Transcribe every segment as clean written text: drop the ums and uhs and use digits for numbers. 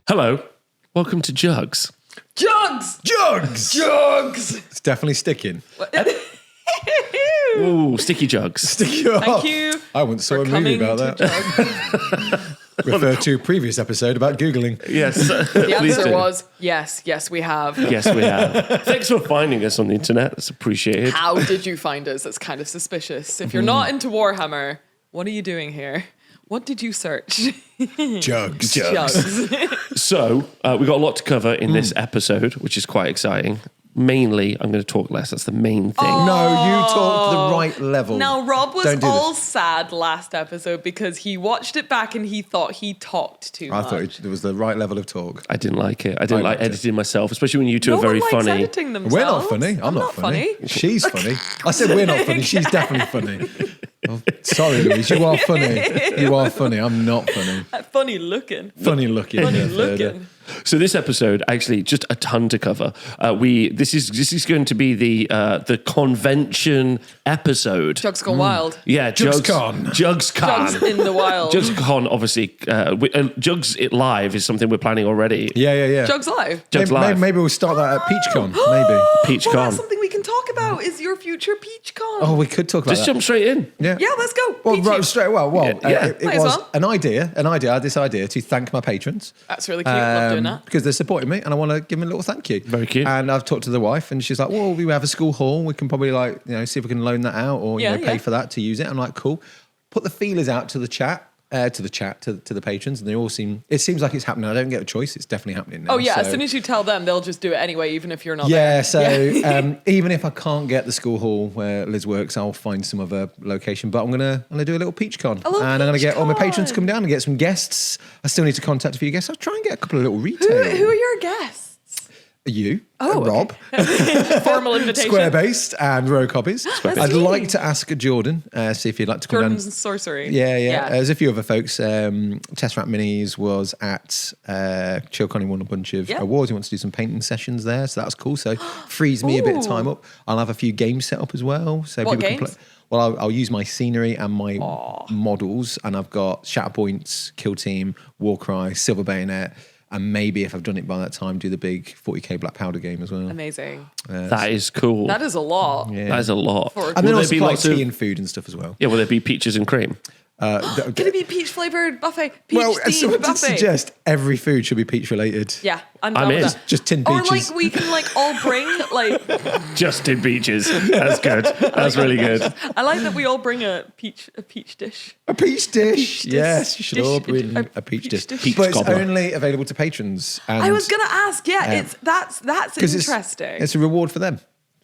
Hello, welcome to Juggz. Juggz! Juggz! Juggz! It's definitely sticking. Ooh, sticky Juggz. Thank you. I once saw a movie about that. Refer to previous episode about Googling. Yes. The answer was yes, we have. Yes, we have. Thanks for finding us on the internet. It's appreciated. How did you find us? That's kind of suspicious. If you're not into Warhammer, what are you doing here? What did you search? Juggz. So, we've got a lot to cover in this episode, which is quite exciting. Mainly, I'm going to talk less. That's the main thing. No, you talked the right level. Now, Rob was Don't do all this. sad last episode because he watched it back and he thought he talked too I much. thought it was the right level of talk. I didn't like it. I didn't like liked it. editing myself, especially when you two No are very one likes funny. editing themselves. We're not funny. I'm not funny. She's funny. I said we're not funny. She's definitely funny. Oh, sorry, Louise. You are funny. You are funny. I'm not funny. Funny looking. Funny looking. Funny yeah, looking. So this episode, actually, just a ton to cover. This is going to be the convention episode. Juggz Gone Wild. Yeah, JuggzCon. JuggzCon. Juggz in the wild. JuggzCon, obviously. Juggz It Live is something we're planning already. Yeah. Juggz Live. Juggz Live. Maybe we'll start that at PeachCon. Maybe. PeachCon. Well, that's something we can talk about. Is your future PeachCon? Oh, we could talk about Just that. jump straight in. Yeah. Yeah, let's go. Well, Peachy. right, straight away. Well, Yeah. it Might as was well. an idea. I had this idea to thank my patrons. That's really cute. Love doing that. Because they're supporting me and I want to give them a little thank you. Very cute. And I've talked to the wife and she's like, well, we have a school hall. We can probably see if we can loan that out or pay for that to use it. I'm like, cool. Put the feelers out to the chat. To the patrons, and it seems like it's happening. I don't get a choice. It's definitely happening now. Oh yeah, so. as soon as you tell them, they'll just do it anyway, even if you're not Yeah, there. so even if I can't get the school hall where Liz works, I'll find some other location. But I'm gonna do a little PeachCon, and I'm gonna get all my patrons to come down and get some guests. I still need to contact a few guests. I'll try and get a couple of little retail. Who are your guests? You, Oh, Rob, Formal invitation. Square Based, and Row Copies. I'd sweet. like to ask Jordan, see if you'd like to come Jordan's down. Sorcery. Yeah. There's a few other folks. Tesseract Minis was at Chilcon. He won a bunch of awards. He wants to do some painting sessions there, so that's cool. So frees me a bit of time up. I'll have a few games set up as well, so What people can games? play. Well, I'll use my scenery and my models, and I've got Shatterpoints, Kill Team, Warcry, Silver Bayonet. And maybe if I've done it by that time, do the big 40k Black Powder game as well. Amazing. That is cool. That is a lot. Yeah. That is a lot. And And then Will also there be like lots tea of- and food and stuff as well. Yeah, will there be peaches and cream? Can it be peach flavored buffet? Peach Well, themed someone did buffet. suggest every food should be peach related. Yeah, I'm I'm down with in. that. Just tin Or peaches. like we can all bring Just in peaches. That's good. That's really good. I like that we all bring a peach dish. A peach dish. dish. Yes, you should Dish. all bring A a peach dish. dish. Peach But it's cobbler. only available to patrons. And I was gonna ask. Yeah, that's 'cause interesting. It's a reward for them,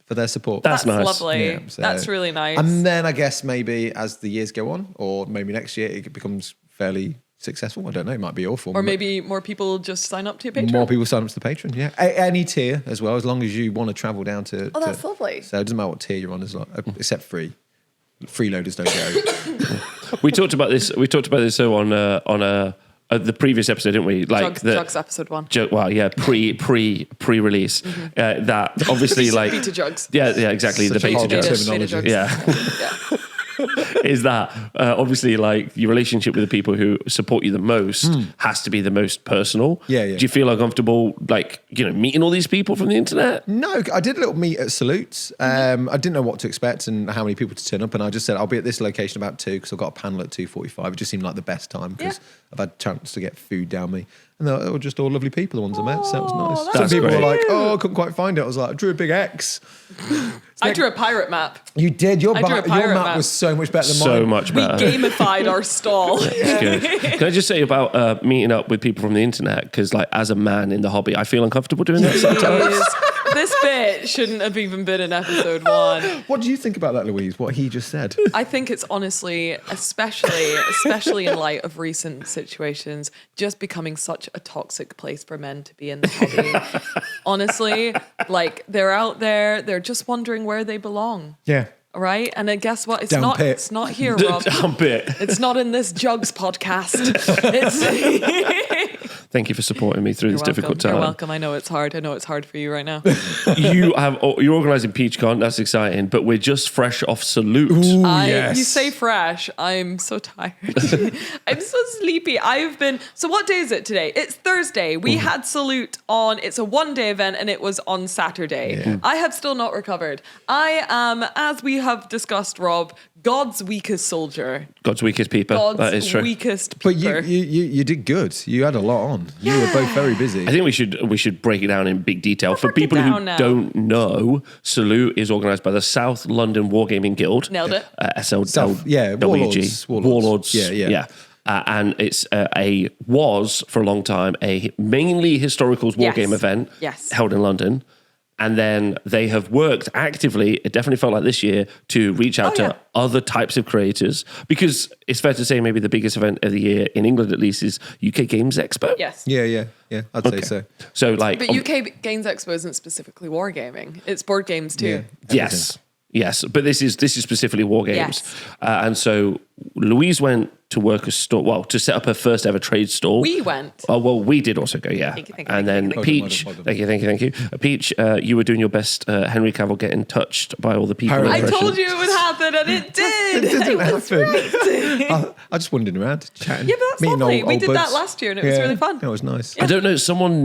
for their support. That's nice. lovely. Yeah, so- That's really nice. And then I guess maybe as the years go on, or maybe next year, it becomes fairly successful. I don't know. It might be awful. or maybe more people just sign up to your Patreon. more people sign up to the Patreon. Yeah, any tier as well, as long as you want to travel down to. Oh, that's lovely. So it doesn't matter what tier you're on, as long, except free. Freeloaders don't go. We talked about this. We talked about this on the previous episode, didn't we? Like Juggz episode 1. Pre-release. That obviously like Beta Juggz. Yeah, exactly. Such the a beta horrible Juggz. terminology. Yeah. Is that obviously like your relationship with the people who support you the most has to be the most personal? Yeah. Do you feel uncomfortable, like, meeting all these people from the internet? No, I did a little meet at Salutes. I didn't know what to expect and how many people to turn up, and I just said I'll be at this location about 2 because I've got a panel at 2:45. It just seemed like the best time because I've had a chance to get food down me, and they were just all lovely people, the ones I met. So that was nice. Some that's people great. were like, "Oh, I couldn't quite find it." I was like, "I drew a big X." I drew a pirate map. You did. Your I drew a pirate map map. was so much better than So mine. much We better. gamified our stall. It's good. Can I just say about meeting up with people from the internet? Because like as a man in the hobby, I feel uncomfortable doing that sometimes. This bit shouldn't have even been in episode 1. What do you think about that, Louise? What he just said? I think it's honestly, especially in light of recent situations, just becoming such a toxic place for men to be in the hobby. Honestly, like they're out there, they're just wondering where they belong. Yeah. All right, and then guess what? It's Down not. pit. It's not here, Rob. Dump it. It's not in this Juggz podcast. It's Thank you for supporting me through this difficult time. You're welcome. I know it's hard. I know it's hard for you right now. You're organising PeachCon. That's exciting. But we're just fresh off Salute. Ooh, You say fresh. I'm so tired. I'm so sleepy. So what day is it today? It's Thursday. We had Salute on. It's a 1-day event and it was on Saturday. Yeah. I have still not recovered. I am, as we have discussed, Rob, God's weakest soldier. God's weakest peeper. That is God's true. weakest peeper. But you did good. You had a lot on. You were both very busy. I think we should break it down in big detail. For break it people who down now. don't know, Salute is organised by the South London Wargaming Guild. Nailed it. SLWG. Warlords. Yeah. And it's was for a long time a mainly historicals wargame event held in London. And then they have worked actively, it definitely felt like this year, to reach out to other types of creators. Because it's fair to say maybe the biggest event of the year, in England at least, is UK Games Expo. Yes. Yeah. I'd say so. So But UK Games Expo isn't specifically wargaming. It's board games too. Yeah, Yes. But this is specifically wargames. Yes. And so Louise went to work a store, to set up her first ever trade stall. We went. Oh, well, we did also go, yeah. Thank you. And then Peach, thank you. Peach, you were doing your best Henry Cavill getting touched by all the people. Apparently. I told you it would happen, and it did. It didn't happen. Right. I just wandered around chatting. Yeah, but that's meeting lovely. old We did buds. that last year, and it was really fun. It was nice. I don't know. Someone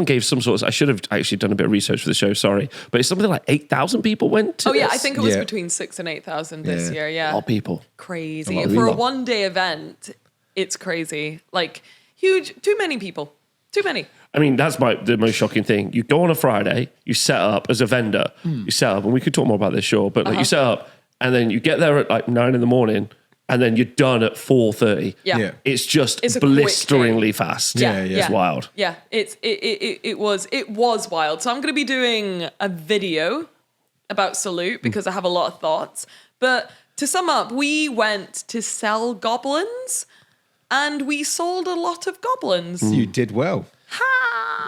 gave some sort of. I should have actually done a bit of research for the show. Sorry, but it's something like 8,000 people went to. Oh yeah, I this? think it was Yeah. between 6,000 and 8,000 this year. A Yeah, lot of people. crazy A lot. for a 1-day event. It's crazy, like huge. Too many people. Too many. I mean, that's the most shocking thing. You go on a Friday, you set up as a vendor, you set up, and we could talk more about this, sure, but like you set up, and then you get there at like 9 a.m, and then you're done at 4:30. Yeah. It's just It's a quick blisteringly fast. Yeah. It's wild. Yeah, it was wild. So I'm going to be doing a video about Salute because I have a lot of thoughts. But to sum up, we went to sell goblins, and we sold a lot of goblins. You did well.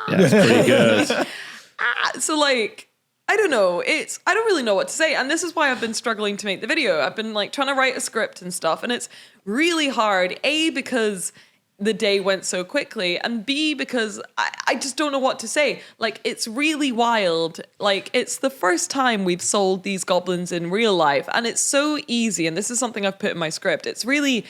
Yeah, it's pretty good. So like, I don't know. I don't really know what to say. And this is why I've been struggling to make the video. I've been like trying to write a script and stuff. And it's really hard. A, because the day went so quickly. And B, because I just don't know what to say. Like, it's really wild. Like, it's the first time we've sold these goblins in real life. And it's so easy. And this is something I've put in my script. It's really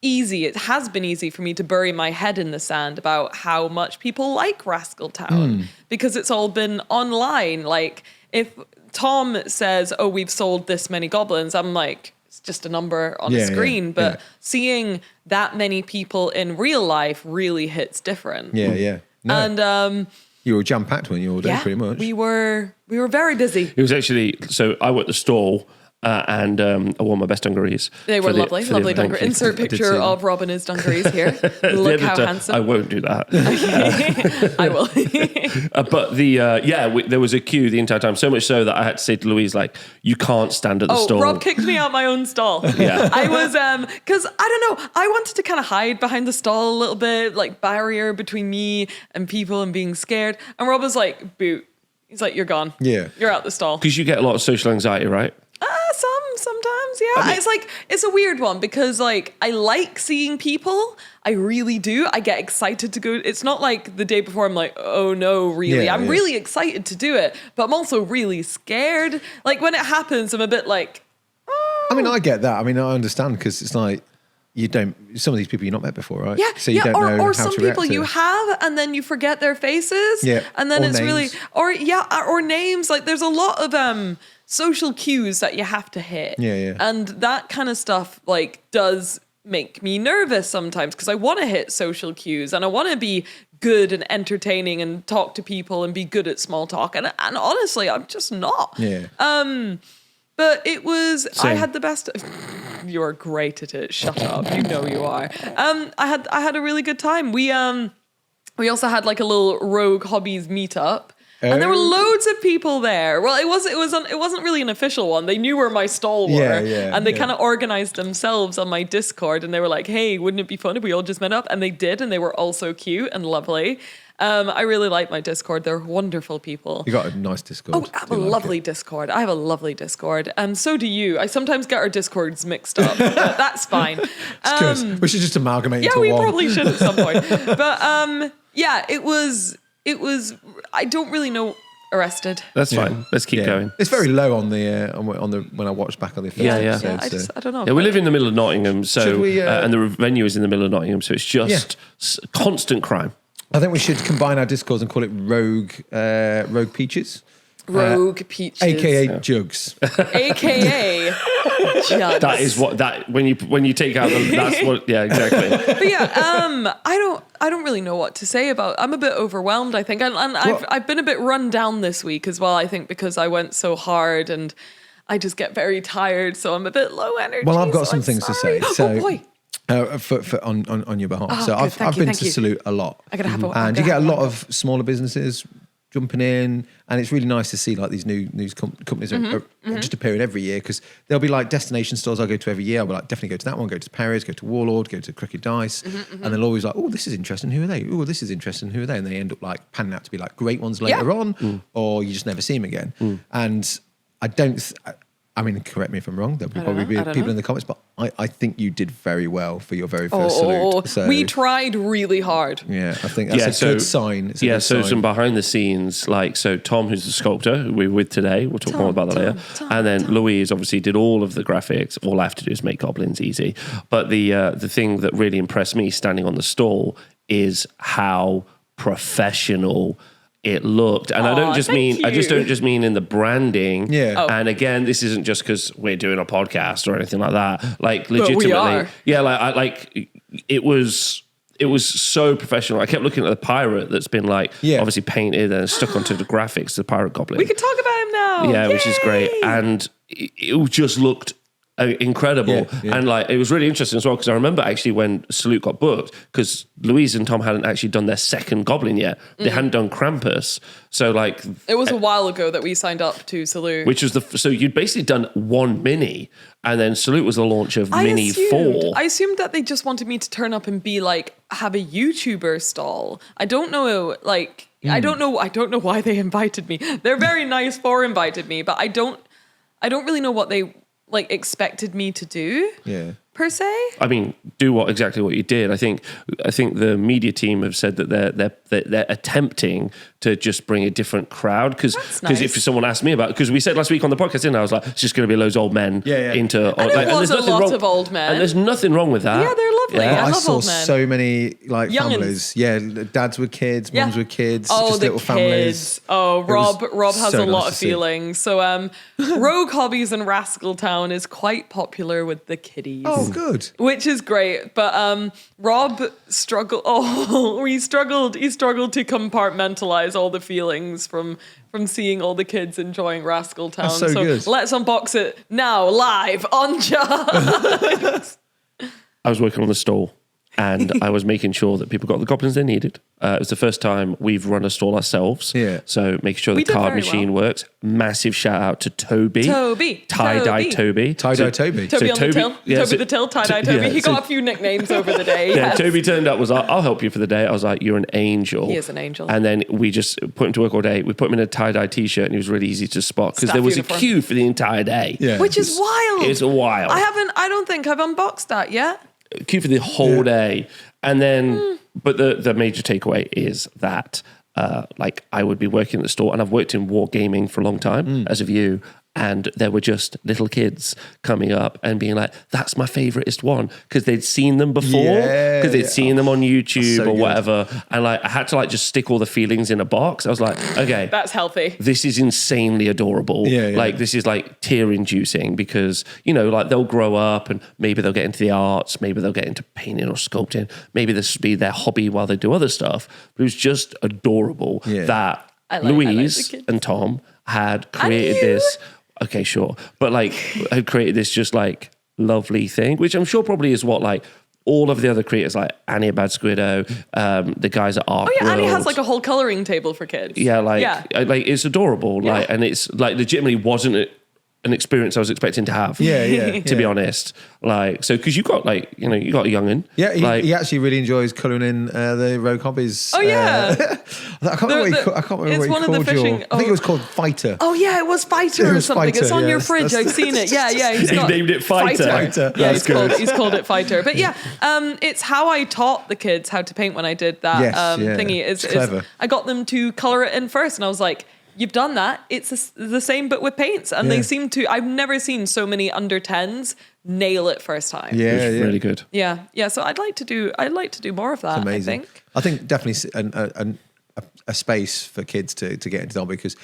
easy. It has been easy for me to bury my head in the sand about how much people like Rascal Town because it's all been online. Like, if Tom says, "Oh, we've sold this many goblins," I'm like, it's just a number on a screen. But seeing that many people in real life really hits different. Yeah. No. And you were jam-packed when you all day, pretty much. we were very busy. It was actually, so I worked the stall and I wore my best dungarees. They were lovely event. dungarees. Insert I did picture see of Rob in his dungarees here. Look how handsome. I won't do that. I will. But there was a queue the entire time, so much so that I had to say to Louise, like, you can't stand at the stall. Rob kicked me out my own stall. Yeah. I was, because I don't know, I wanted to kind of hide behind the stall a little bit, like barrier between me and people and being scared. And Rob was like, boot. He's like, you're gone. Yeah. You're out the stall. Because you get a lot of social anxiety, right? Sometimes, yeah. It's a weird one because like I like seeing people. I really do. I get excited to go. It's not like the day before I'm like, oh no, really. I'm really excited to do it, but I'm also really scared. Like when it happens, I'm a bit like, I mean, I get that. I mean, I understand because it's like some of these people you've not met before, right? yeah, So you don't know or how some to react people to. you have and then you forget their faces. Yeah, And then or it's names. or names. Like there's a lot of social cues that you have to hit. Yeah. And that kind of stuff like does make me nervous sometimes because I want to hit social cues and I want to be good and entertaining and talk to people and be good at small talk. And honestly, I'm just not. Yeah. But it was, I Same. had the best. You are great at it. Shut up. You know you are. I had a really good time. We also had like a little rogue hobbies meetup. And there were loads of people there. Well, it wasn't really an official one. They knew where my stall were, and they kind of organized themselves on my Discord. And they were like, "Hey, wouldn't it be fun if we all just met up?" And they did, and they were all so cute and lovely. I really like my Discord. They're wonderful people. You got a nice Discord. Oh, I have a lovely Discord. I have a lovely Discord. So do you. I sometimes get our Discords mixed up, but that's fine. It's good. We should just amalgamate into one. Yeah, we one. probably should at some point. But yeah, it was, I don't really know. Arrested. That's fine. Let's keep going. It's very low on the when I watched back on the first episode. I don't know. Yeah, we live in the middle of Nottingham, so we, and the venue is in the middle of Nottingham, so it's just constant crime. I think we should combine our Discords and call it Rogue Peaches. Rogue Peaches. AKA Juggz. AKA Juggz. That is what that when you take out that's what exactly. But yeah, I don't really know what to say about. I'm a bit overwhelmed, I think, and I've been a bit run down this week as well. I think because I went so hard and I just get very tired, so I'm a bit low energy. Well, I've got some things to say. So, oh boy. On your behalf. Oh, so good. I've been to Salute a lot. I gotta have a, and you get a lot of smaller businesses jumping in, and it's really nice to see like these new companies are just appearing every year, because there'll be like destination stores I go to every year. I'll be like, definitely go to that one, go to Perry's, go to Warlord, go to Crooked Dice, and they'll always like, oh, this is interesting, who are they? Oh, this is interesting, who are they? And they end up like panning out to be like great ones later on, or you just never see them again. And I don't. I mean, correct me if I'm wrong. There'll probably be people in the comments, but I think you did very well for your very first Salute. So, we tried really hard. Yeah, I think that's a good sign. It's a good sign. Some behind the scenes, like, so Tom, who's the sculptor, who we're with today, we'll talk more about that later. And then Louise obviously did all of the graphics. All I have to do is make goblins easy. But the thing that really impressed me standing on the stall is how professional it looked. And I don't just mean in the branding. Yeah. Oh. And again, this isn't just because we're doing a podcast or anything like that. Like, legitimately. Yeah, it was so professional. I kept looking at the pirate that's been obviously painted and stuck onto the graphics, the pirate goblin. We could talk about him now. Yeah, Yay! which is great. And it just looked incredible. And it was really interesting as well, because I remember actually when Salute got booked, because Louise and Tom hadn't actually done their second goblin yet. They hadn't done Krampus. So it was a while ago that we signed up to Salute, which was so you'd basically done one mini, and then Salute was the launch of Mini 4. I assumed that they just wanted me to turn up and be like, have a YouTuber stall. I don't know, I don't know why they invited me. They're very nice for invited me, but I don't really know what they expected me to do. Yeah. Per se. I mean, do exactly what you did. I think the media team have said that they're attempting to just bring a different crowd, because if someone asked me about, because we said last week on the podcast, I was like, it's just going to be loads of old men into. And it was a lot of old men, and there's nothing wrong with that. Yeah, they're lovely. Yeah, I love saw old men. so many Youngins. families. Yeah, dads with kids, mums with kids, oh, just the little kids. families. Oh, Rob has so a lot nice of to see. feelings. So Rogue Hobbies in Rascal Town is quite popular with the kiddies. Oh, good. Which is great, but Rob struggled. Oh, he struggled to compartmentalize all the feelings from seeing all the kids enjoying Rascal Town. That's so good. Let's unbox it now, live on Juggz. I was working on the stall, and I was making sure that people got the goblins they needed. It was the first time we've run a stall ourselves. Yeah. So making sure the card machine works. Massive shout out to Toby. Tie-dye Toby. Tie-dye Toby. Toby on the till. Toby the till, tie-dye Toby. He got a few nicknames over the day. Yeah, Toby turned up, was like, I'll help you for the day. I was like, you're an angel. He is an angel. And then we just put him to work all day. We put him in a tie-dye t-shirt, and he was really easy to spot, because there was a queue for the entire day. Yeah. Which is wild. It's wild. I don't think I've unboxed that yet. Queue for the whole day. And then, but the major takeaway is that, I would be working at the store, and I've worked in wargaming for a long time, as have you, and there were just little kids coming up and being like, that's my favoriteest one, because they'd seen them before, because they'd seen them on YouTube or whatever, and I had to just stick all the feelings in a box. I was like, okay, that's healthy. This is insanely adorable. This is tear inducing, because they'll grow up and maybe they'll get into the arts, maybe they'll get into painting or sculpting, maybe this will be their hobby while they do other stuff. But it was just adorable that Louise and Tom had created this. Okay, sure. But had created this just lovely thing, which I'm sure probably is what all of the other creators, like Annie at Bad Squiddo, the guys at Arc World. Annie has a whole colouring table for kids. Yeah, it's adorable. And it's legitimately wasn't an experience I was expecting to have. To be honest, like, so because you got like, you know, you got a young'un. Yeah, he like, actually really enjoys colouring in the Rogue Hobbies. Oh yeah, I can't remember what he called your. I think it was called Fighter. Oh yeah, it was Fighter or something. Fighter, it's on your fridge. I've seen it. Yeah. He's named it Fighter. Yeah, he's called it Fighter. But yeah, it's how I taught the kids how to paint when I did that thingy. It's clever. I got them to colour it in first, and I was like, you've done that. It's the same, but with paints. And they seem to, I've never seen so many under 10s nail it first time. Yeah, it's really good. Yeah. So I'd like to do more of that. Amazing. I think definitely a space for kids to get into the hobby, because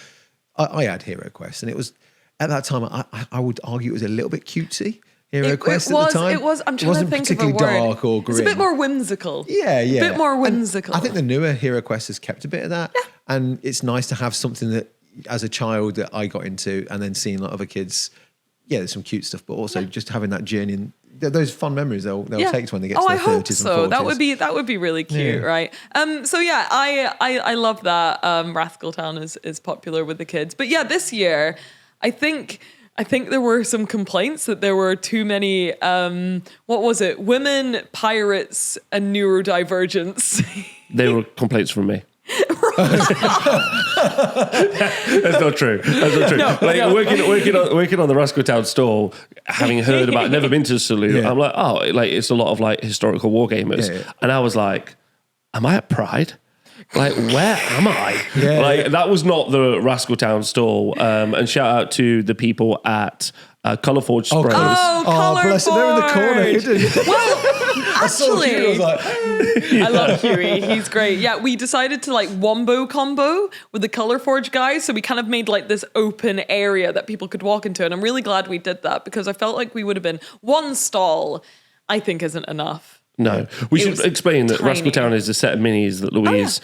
I had Hero Quest, and it was, at that time, I would argue it was a little bit cutesy. Hero Quest at the time. It was. I'm trying to think of a word. Dark or grim. It's a bit more whimsical. Yeah. A bit more whimsical. And I think the newer Hero Quest has kept a bit of that. Yeah. And it's nice to have something that, as a child, that I got into, and then seeing like other kids. Yeah, there's some cute stuff, but also just having that journey and those fun memories they'll take to when they get to their 30s and 40s. So that would be really cute, right? So yeah, I love that Rascal Town is popular with the kids. But yeah, this year I think there were some complaints that there were too many, what was it? Women, pirates, and neurodivergence. They were complaints from me. That's not true. Working on the Rascal Town store, having heard about, never been to Salute, I'm like, oh, like it's a lot of like historical wargamers, and I was like, am I at Pride? Like, where am I? That was not the Rascal Town store. And shout out to the people at Colourforge Sprays. Bless them. They're in the corner hidden. Well, actually, I was like, I love Huey. He's great. Yeah, we decided to like wombo combo with the Colourforge guys. So we kind of made like this open area that people could walk into. And I'm really glad we did that, because I felt like we would have been one stall, I think isn't enough. No, we should explain that Rascal Town is a set of minis that Louise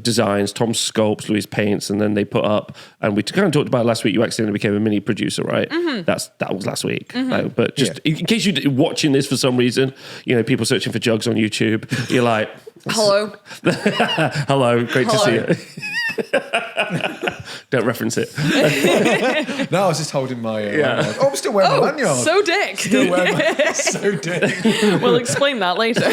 designs, Tom sculpts, Louise paints, and then they put up. And we kind of talked about it last week. You accidentally became a mini producer, right? Mm-hmm. That was last week. But just in case you're watching this for some reason, you know, people searching for Juggz on YouTube, you're like, hello, hello, great to see you. Don't reference it. No, I was just holding my. I'm still wearing my lanyard. So dick. So dick. We'll explain that later.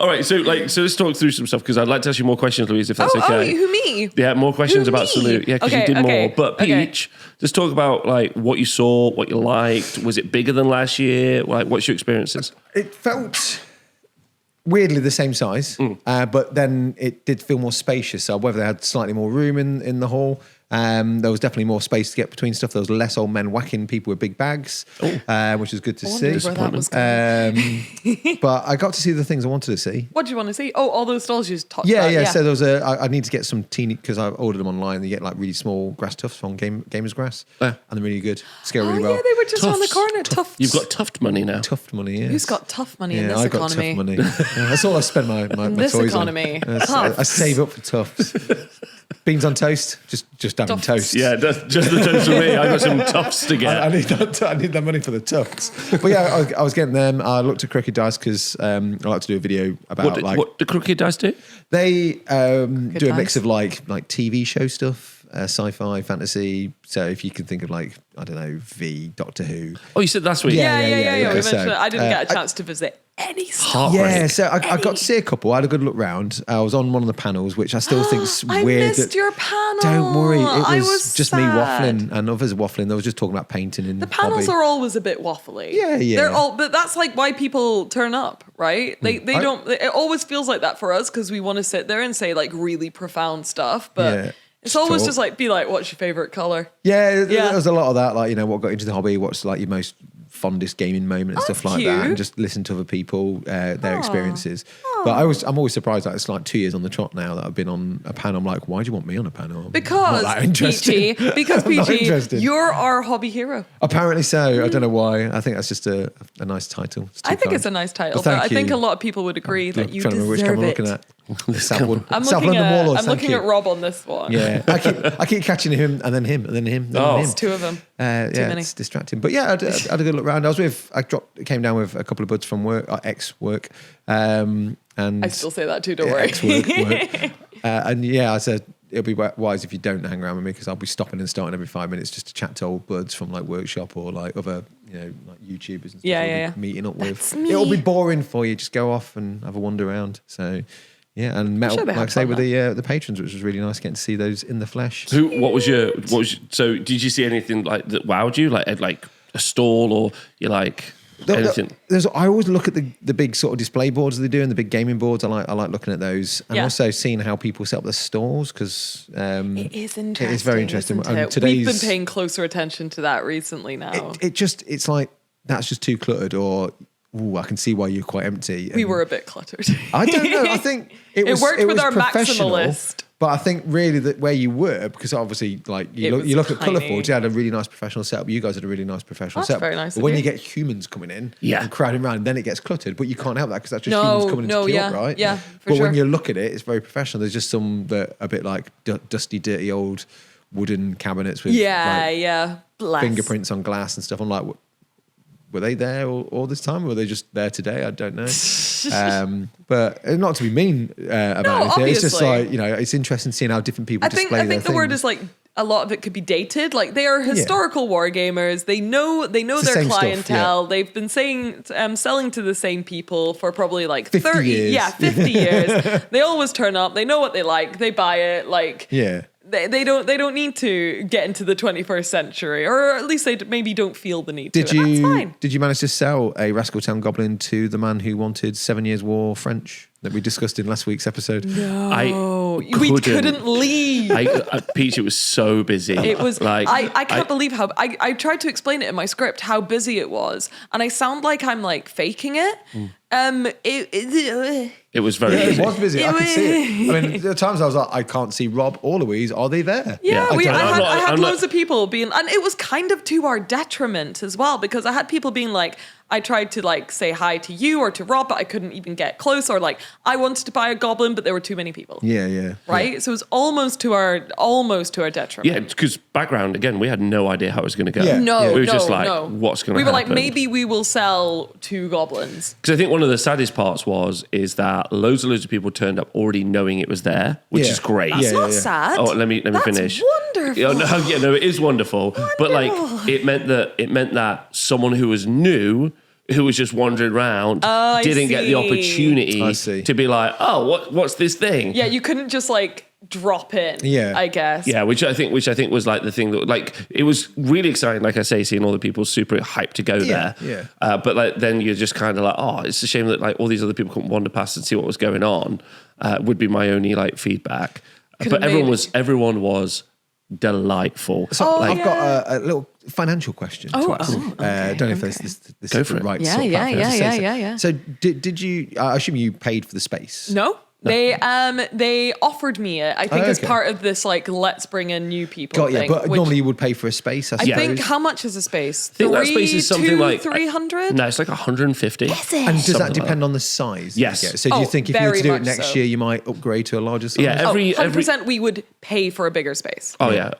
All right, so let's talk through some stuff, because I'd like to ask you more questions, Louise, if that's okay. Oh, who, me? Yeah, more questions about Salute. Yeah, because you did more. But Peach, just talk about like what you saw, what you liked. Was it bigger than last year? Like, what's your experiences? It felt weirdly the same size, but then it did feel more spacious. So whether they had slightly more room in the hall, there was definitely more space to get between stuff. There was less old men whacking people with big bags, which was good to see. Where that was going. But I got to see the things I wanted to see. What do you want to see? Oh, all those stalls you just talked about. Yeah. So there was I need to get some teeny, because I ordered them online. You get like really small grass tufts from Gamers Grass, and they're really good. Scale really well. Yeah, they were just on the corner. Tufts. You've got tuft money now. Tuft money, yes. Who's got tough money in this I economy? Got tuft money. That's all I spend my this toys economy. on. I save up for tufts. Beans on toast, just having toast. Yeah, just the toast for me. I got some tufts to get. I need that money for the tufts. But yeah, I was getting them. I looked at Crooked Dice because I like to do a video about what do Crooked Dice do? They do a mix of like TV show stuff, sci-fi, fantasy. So if you can think of like, I don't know, Doctor Who. Oh, you said last week. Yeah. We mentioned it. I didn't get a chance to visit any stuff. Yeah, so I got to see a couple. I had a good look round. I was on one of the panels, which I still think's weird. I missed your panel. Don't worry, it was just sad. me waffling and others waffling. They were just talking about painting and the panels are always a bit waffly. Yeah. They're but that's like why people turn up, right? They don't. It always feels like that for us because we want to sit there and say like really profound stuff, but. Yeah. It's always just like, be like, what's your favourite colour? Yeah, there was a lot of that, like, you know, what got into the hobby, what's like your most fondest gaming moment and stuff like that, and just listen to other people, their experiences. But I'm always surprised that it's like 2 years on the trot now that I've been on a panel. I'm like, why do you want me on a panel? Because Peachy, you're our hobby hero. Apparently so. I don't know why. I think that's just a nice title. I think it's a nice title, but I think a lot of people would agree that you deserve which it. I'm looking at. I'm looking at Rob on this one. Yeah, I keep catching him and then him and then him. It's two of them. Too many. It's distracting. But yeah, I had a good look round. Came down with a couple of buds from work, ex-work. And I still say that too, don't worry. Ex-work. And yeah, I said, it'll be wise if you don't hang around with me because I'll be stopping and starting every 5 minutes just to chat to old buds from like workshop or like other, like YouTubers and stuff. Yeah. Meeting up with. Me. It'll be boring for you. Just go off and have a wander around. So yeah, and met up, like I say, with the patrons, which was really nice getting to see those in the flesh. So so did you see anything like that wowed you, like a stall or you like anything? I always look at the big sort of display boards they do and the big gaming boards. I like looking at those, and also seeing how people set up their stalls because it is interesting. It is very interesting. We've been paying closer attention to that recently. Now it's like that's just too cluttered, or I can see why you're quite empty. We were a bit cluttered. I don't know. I think it worked with our professional, maximalist. But I think really that where you were, because obviously like you look at Colourful, you had a really nice professional setup. You guys had a really nice professional setup. Very nice. But when you get humans coming in and crowding around, then it gets cluttered. But you can't help that because that's just humans coming into queue, right? Yeah, but when you look at it, it's very professional. There's just some that are a bit like dusty, dirty old wooden cabinets with fingerprints on glass and stuff. I'm like, were they there all this time? Or were they just there today? I don't know. But not to be mean about anything. Obviously. It's just like, it's interesting seeing how different people display their I think the word is like, a lot of it could be dated. Like they are historical wargamers. They know their clientele. Stuff, They've been selling to the same people for probably like 30 years. Yeah, 50 years. They always turn up. They know what they like. They buy it. Like They don't need to get into the 21st century, or at least they maybe don't feel the need to. That's fine. Did you manage to sell a Rascal Town goblin to the man who wanted 7 Years War French that we discussed in last week's episode? No, we couldn't leave. Peachy was so busy. It was like I can't believe how I tried to explain it in my script how busy it was, and I sound like I'm like faking it. It was very busy. It was busy. I could see it. I mean, there are times I was like, I can't see Rob or Louise. Are they there? Yeah, I had loads of people being, and it was kind of to our detriment as well, because I had people being like, I tried to like say hi to you or to Rob, but I couldn't even get close, or like I wanted to buy a goblin, but there were too many people. Yeah. Right? Yeah. So it was almost to our detriment. Yeah, because background, again, we had no idea how it was going to go. Yeah. It was just like, what's going to happen? We were like, maybe we will sell 2 goblins. Because I think one of the saddest parts is that loads of people turned up already knowing it was there, which is great. That's not sad. Oh, let me finish. Wonderful. It is wonderful. Wonderful. But like, it meant that someone who was new, who was just wandering around, didn't get the opportunity to be like, oh, what's this thing? Yeah, you couldn't just like drop in. Yeah, I guess. Yeah, which I think was like the thing that like it was really exciting. Like I say, seeing all the people super hyped to go there. Yeah. But like then you're just kind of like, oh, it's a shame that like all these other people couldn't wander past and see what was going on. Would be my only like feedback. But everyone was delightful. So I've got a little financial question to ask. Okay, don't know if this is the right sort of yeah. So did you? I assume you paid for the space. No. They offered me it, I think, as part of this like let's bring in new people thing. But normally you would pay for a space. I think how much is a space? I think that space is something like 300. No, it's like 150. Is it? And does that depend on the size? Yes. So do you think if you were to do it next year, you might upgrade to a larger size? Yeah, 100% we would pay for a bigger space. Oh yeah.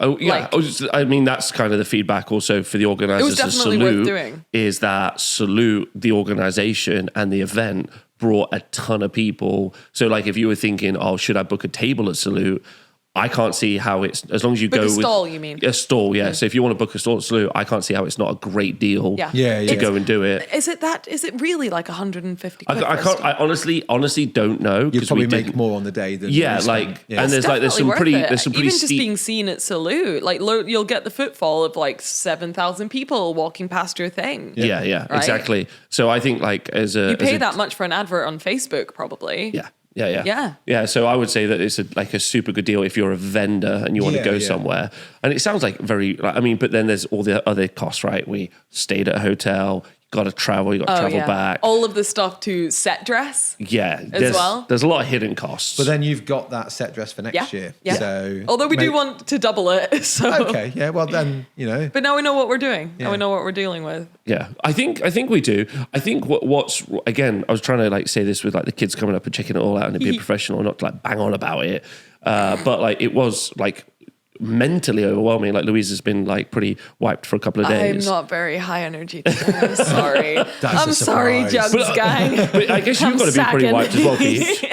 I mean, that's kind of the feedback also for the organisers of Salute. Worth doing. Is that Salute, the organisation and the event, brought a ton of people. So like if you were thinking, should I book a table at Salute? I can't see how it's, as long as you go with a stall, you mean? A stall, yeah. So if you want to book a stall at Salute, I can't see how it's not a great deal to go and do it. Is it really like 150 quid? I honestly don't know. You'd probably make more on the day than and there's some pretty even steep, just being seen at Salute, like you'll get the footfall of like 7,000 people walking past your thing. Yeah, right? Exactly. So I think like you pay that much for an advert on Facebook, probably. Yeah. So I would say that it's a super good deal if you're a vendor and you want to go somewhere. And it sounds like but then there's all the other costs, right? We stayed at a hotel. Got to travel. You got to travel back. All of the stuff to set dress. Yeah, there's a lot of hidden costs. But then you've got that set dress for next year. Yeah. So although we do want to double it. So okay, yeah. Well then, But now we know what we're doing. Now we know what we're dealing with. Yeah, I think we do. I think what's again, I was trying to like say this with like the kids coming up and checking it all out and being professional, not to like bang on about it. But like it was like mentally overwhelming. Like Louise has been like pretty wiped for a couple of days. I'm not very high energy today. I'm sorry. I'm sorry, Juggz gang. But I guess you've got to be pretty wiped as well, Peach.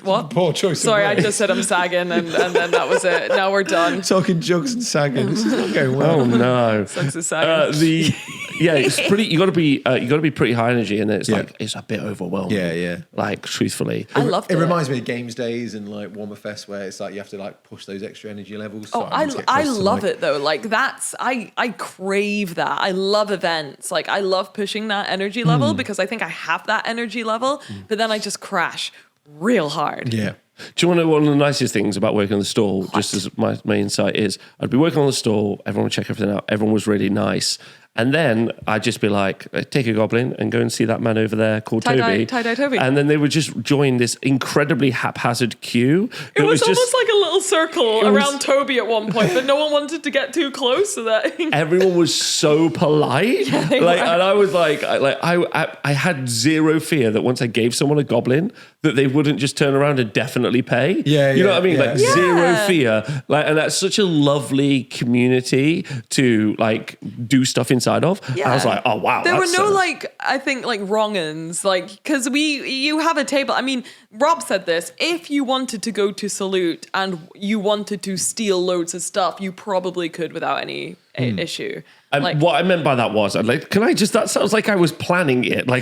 What? Poor choice. Sorry, I just said I'm sagging, and then that was it. Now we're done. Talking Juggz and sagging. This is not going well. Oh no. Juggz is sagging. It's pretty. You got to be pretty high energy, and it's like it's a bit overwhelming. Yeah. Like truthfully, I love it. Reminds me of Games Days and like Warhammer where it's like you have to like push those extra energy levels. Oh, I love it though. Like I crave that. I love events. Like I love pushing that energy level because I think I have that energy level, but then I just crash real hard. Yeah. Do you want to know one of the nicest things about working on the stall? What? Just as my insight is, I'd be working on the stall, everyone would check everything out, everyone was really nice. And then I'd just be like, take a goblin and go and see that man over there called Toby. Tie-dye Toby. And then they would just join this incredibly haphazard queue. It was almost like a little circle around Toby at one point, but no one wanted to get too close so that... Everyone was so polite. Yeah, and I was I had zero fear that once I gave someone a goblin, that they wouldn't just turn around and definitely pay. You know what I mean? Like zero fear. Like, and that's such a lovely community to like do stuff inside of. I was like, oh wow. There were no I think wrong-uns, because you have a table. I mean, Rob said this, if you wanted to go to Salute and you wanted to steal loads of stuff, you probably could without any issue. And what I meant by that was, that sounds like I was planning it. No. I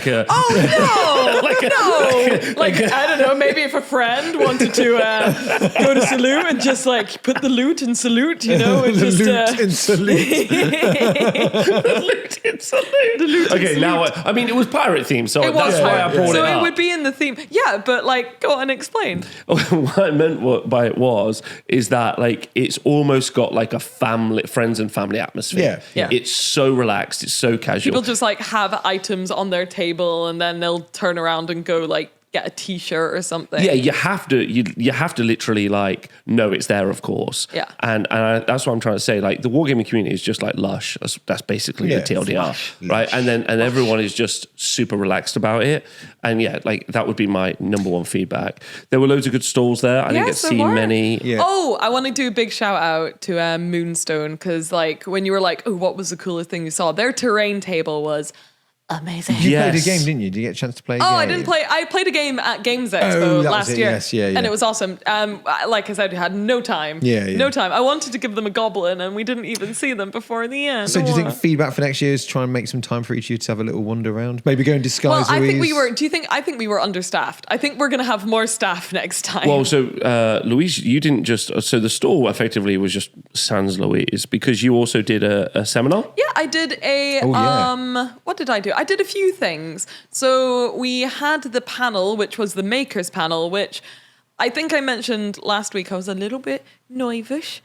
don't know, maybe if a friend wanted to go to Salute and just put the loot in Salute, and just... loot in Salute. The loot in Salute. Okay, now, I mean, it was pirate themed, so that's why I brought it up. So it would be in the theme. Yeah, but go on and explain. What I meant by it is that it's almost got a friends and family atmosphere. Yeah. It's so relaxed. It's so casual. People just have items on their table and then they'll turn around and go get a t-shirt or something. Yeah, you have to literally know it's there, of course. Yeah. And that's what I'm trying to say. The wargaming community is just lush. That's basically the TLDR, lush. right? And everyone is just super relaxed about it. And that would be my number one feedback. There were loads of good stalls there. I didn't get to see many. Yeah. Oh, I want to do a big shout out to Moonstone because when you were what was the coolest thing you saw? Their terrain table was amazing. You played a game, didn't you? Did you get a chance to play a game? I didn't play. I played a game at Games Expo last year. Yes, yeah. And it was awesome. Like I said, I had no time. No time. I wanted to give them a goblin and we didn't even see them before the end. So do you think feedback for next year is try and make some time for each of you to have a little wander around? Maybe go and disguise Louise? I think we were understaffed. I think we're going to have more staff next time. Well, so Louise, you didn't so the stall effectively was just sans Louise because you also did a seminar? Yeah, I did what did I do? I did a few things. So we had the panel, which was the makers panel, which I think I mentioned last week. I was a little bit nervous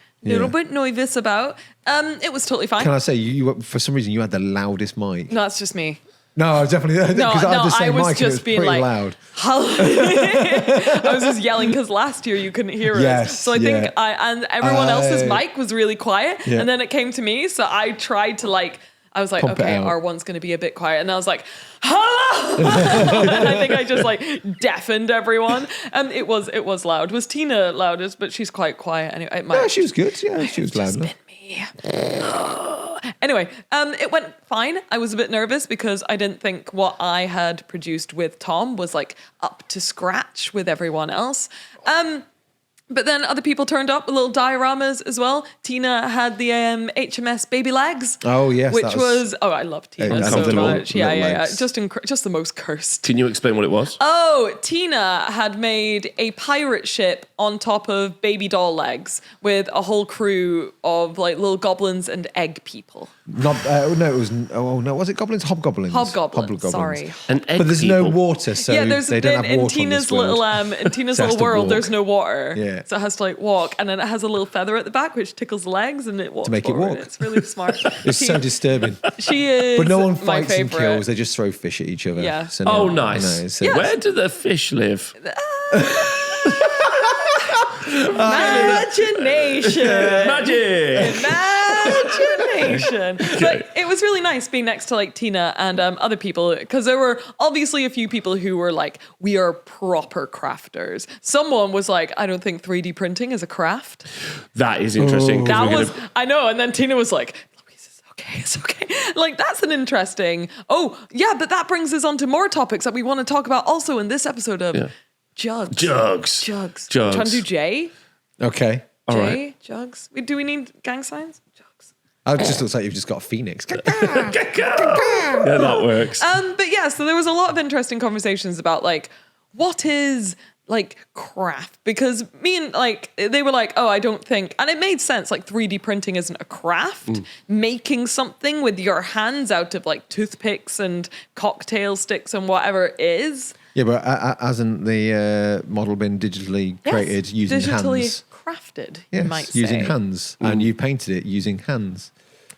about. It was totally fine. Can I say, you for some reason, you had the loudest mic. No, it's just me. No, definitely. Because I had the same mic and it was pretty loud. I was just yelling because last year you couldn't hear us. So I think and everyone else's mic was really quiet. Yeah. And then it came to me. So I tried to I was like, okay, R1's going to be a bit quiet. And I was like, hello! And I think I just deafened everyone. And it was loud. It was Tina loudest, but she's quite quiet. Anyway, no, she was good. Yeah, she was loud enough. Anyway, it went fine. I was a bit nervous because I didn't think what I had produced with Tom was up to scratch with everyone else. But then other people turned up with little dioramas as well. Tina had the HMS Baby Legs. Oh, yes. Which was I love Tina so much. Yeah. Just the most cursed. Can you explain what it was? Oh, Tina had made a pirate ship on top of baby doll legs with a whole crew of little goblins and egg people. Was it goblins? Hobgoblins. Sorry. And egg but there's people. no water, so they don't have water in Tina's little world, there's no water. Yeah. So it has to walk, and then it has a little feather at the back which tickles the legs, and it walks to make forward. it walk. It's really smart. It's so disturbing. She is. But no one my fights and favorite. kills; they just throw fish at each other. Yeah. So nice. Where do the fish live? Imagination. Magic. Imagination. But it was really nice being next to like Tina and other people, because there were obviously a few people who were like, we are proper crafters. Someone was like, I don't think 3D printing is a craft. That is interesting. I know. And then Tina was like, Louise, it's okay. Like, that's an interesting. Oh, yeah, but that brings us on to more topics that we want to talk about also in this episode of Juggz. Juggz. I'm trying to do J. Okay. All right. Juggz. Do we need gang signs? Juggz. It just looks like you've just got a phoenix. Yeah, that works. But yeah, so there was a lot of interesting conversations about like, what is like craft? Because me and like, they were like, oh, I don't think, and it made sense, like 3D printing isn't a craft. Making something with your hands out of like toothpicks and cocktail sticks and whatever is. Yeah, but hasn't the model been digitally created using hands? Crafted, Yes, you might say. using hands. And you painted it using hands.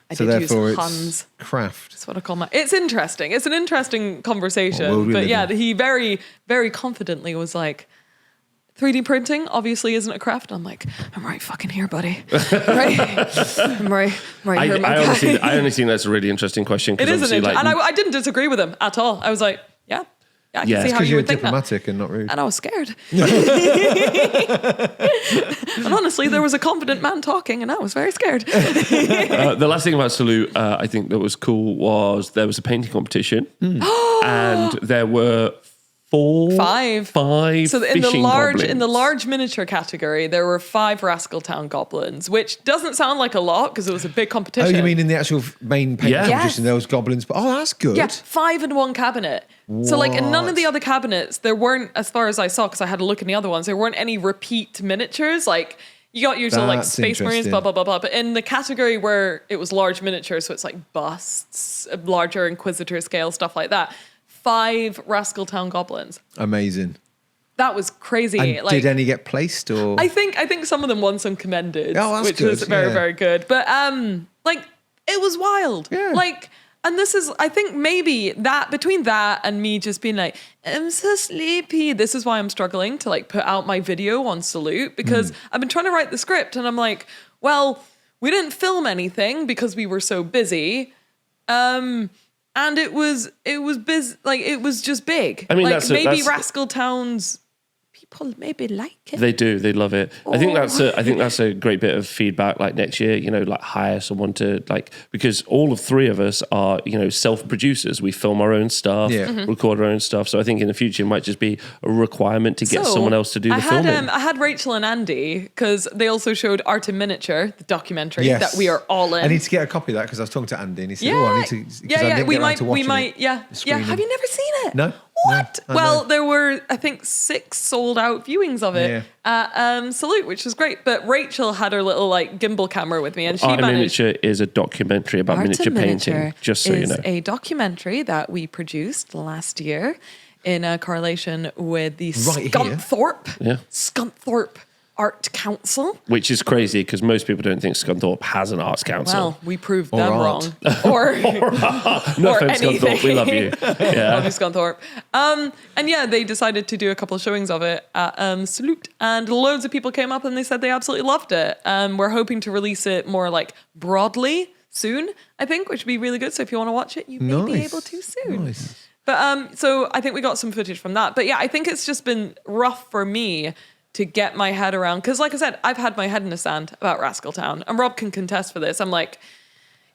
I So did therefore use it's hands. craft. That's what I call my. It's interesting. It's an interesting conversation. What world we But live yeah, in. he very, very confidently was like, 3D printing obviously isn't a craft. I'm like, I'm right fucking here, buddy. I'm right here, my guy. I only think that's a really interesting question. It is obviously, and I didn't disagree with him at all. I was like, I can see how Because you you're would think that. diplomatic and not rude. And I was scared. And honestly, there was a confident man talking, and I was very scared. The last thing about Salute, I think that was cool was there was a painting competition, and there were five So in the goblins. large miniature category, there were 5 Rascal Town goblins, which doesn't sound like a lot because it was a big competition. Oh, you mean in the actual main painting Yeah. competition, there was goblins? But that's good. Yeah, 5 in one cabinet. So like in none of the other cabinets, there weren't, as far as I saw, because I had a look in the other ones, there weren't any repeat miniatures. Like you got usual like That's Space Marines, interesting. blah, blah, blah, blah. But in the category where it was large miniatures, so it's like busts, larger Inquisitor scale, stuff like that, 5 Rascal Town goblins. Amazing. That was crazy. And did any get placed or? I think some of them won some commended, Oh, that's which good, was very, yeah. very good. But like it was wild. Yeah. Like, and this is, I think maybe that between that and me just being like, I'm so sleepy. This is why I'm struggling to like put out my video on Salute, because I've been trying to write the script and I'm like, well, we didn't film anything because we were so busy. And it was busy, like it was just big. I mean, like maybe that's Rascal Town's people maybe like it. They do. They love it. I think that's a great bit of feedback. Like next year, like hire someone to because all of 3 of us are, self-producers. We film our own stuff, record our own stuff. So I think in the future it might just be a requirement to get someone else to do the filming. I had Rachel and Andy because they also showed Art in Miniature, the documentary that we are all in. I need to get a copy of that because I was talking to Andy and he said, I need to. We might. Have you never seen it? No. What? No, well, there were, I think, 6 sold out viewings of it at Salute, which was great. But Rachel had her little gimbal camera with me, and she Art in managed. Miniature is a documentary about miniature painting. Just so you know, is a documentary that we produced last year in correlation with the Scunthorpe Art Council. Which is crazy because most people don't think Scunthorpe has an arts council. Well, we proved them wrong. No offense, Scunthorpe, we love you. Yeah. Love you, Scunthorpe. And they decided to do a couple of showings of it at Salute, and loads of people came up and they said they absolutely loved it. We're hoping to release it more broadly soon, I think, which would be really good. So if you want to watch it, you may be able to soon. Nice. But so I think we got some footage from that. But yeah, I think it's just been rough for me to get my head around, because like I said, I've had my head in the sand about Rascal Town, and Rob can contest for this. I'm like,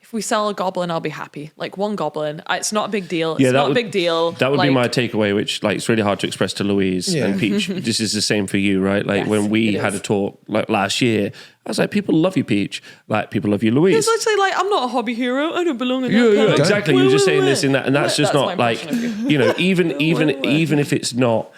if we sell a goblin, I'll be happy. Like 1 goblin, it's not a big deal. It's not a big deal. That would be my takeaway, which it's really hard to express to Louise and Peach. This is the same for you, right? Like when we had a talk last year, I was like, people love you, Peach. Like people love you, Louise. It's literally I'm not a hobby hero. I don't belong in that. Yeah, exactly. You're just saying this and that, and that's just not even if it's not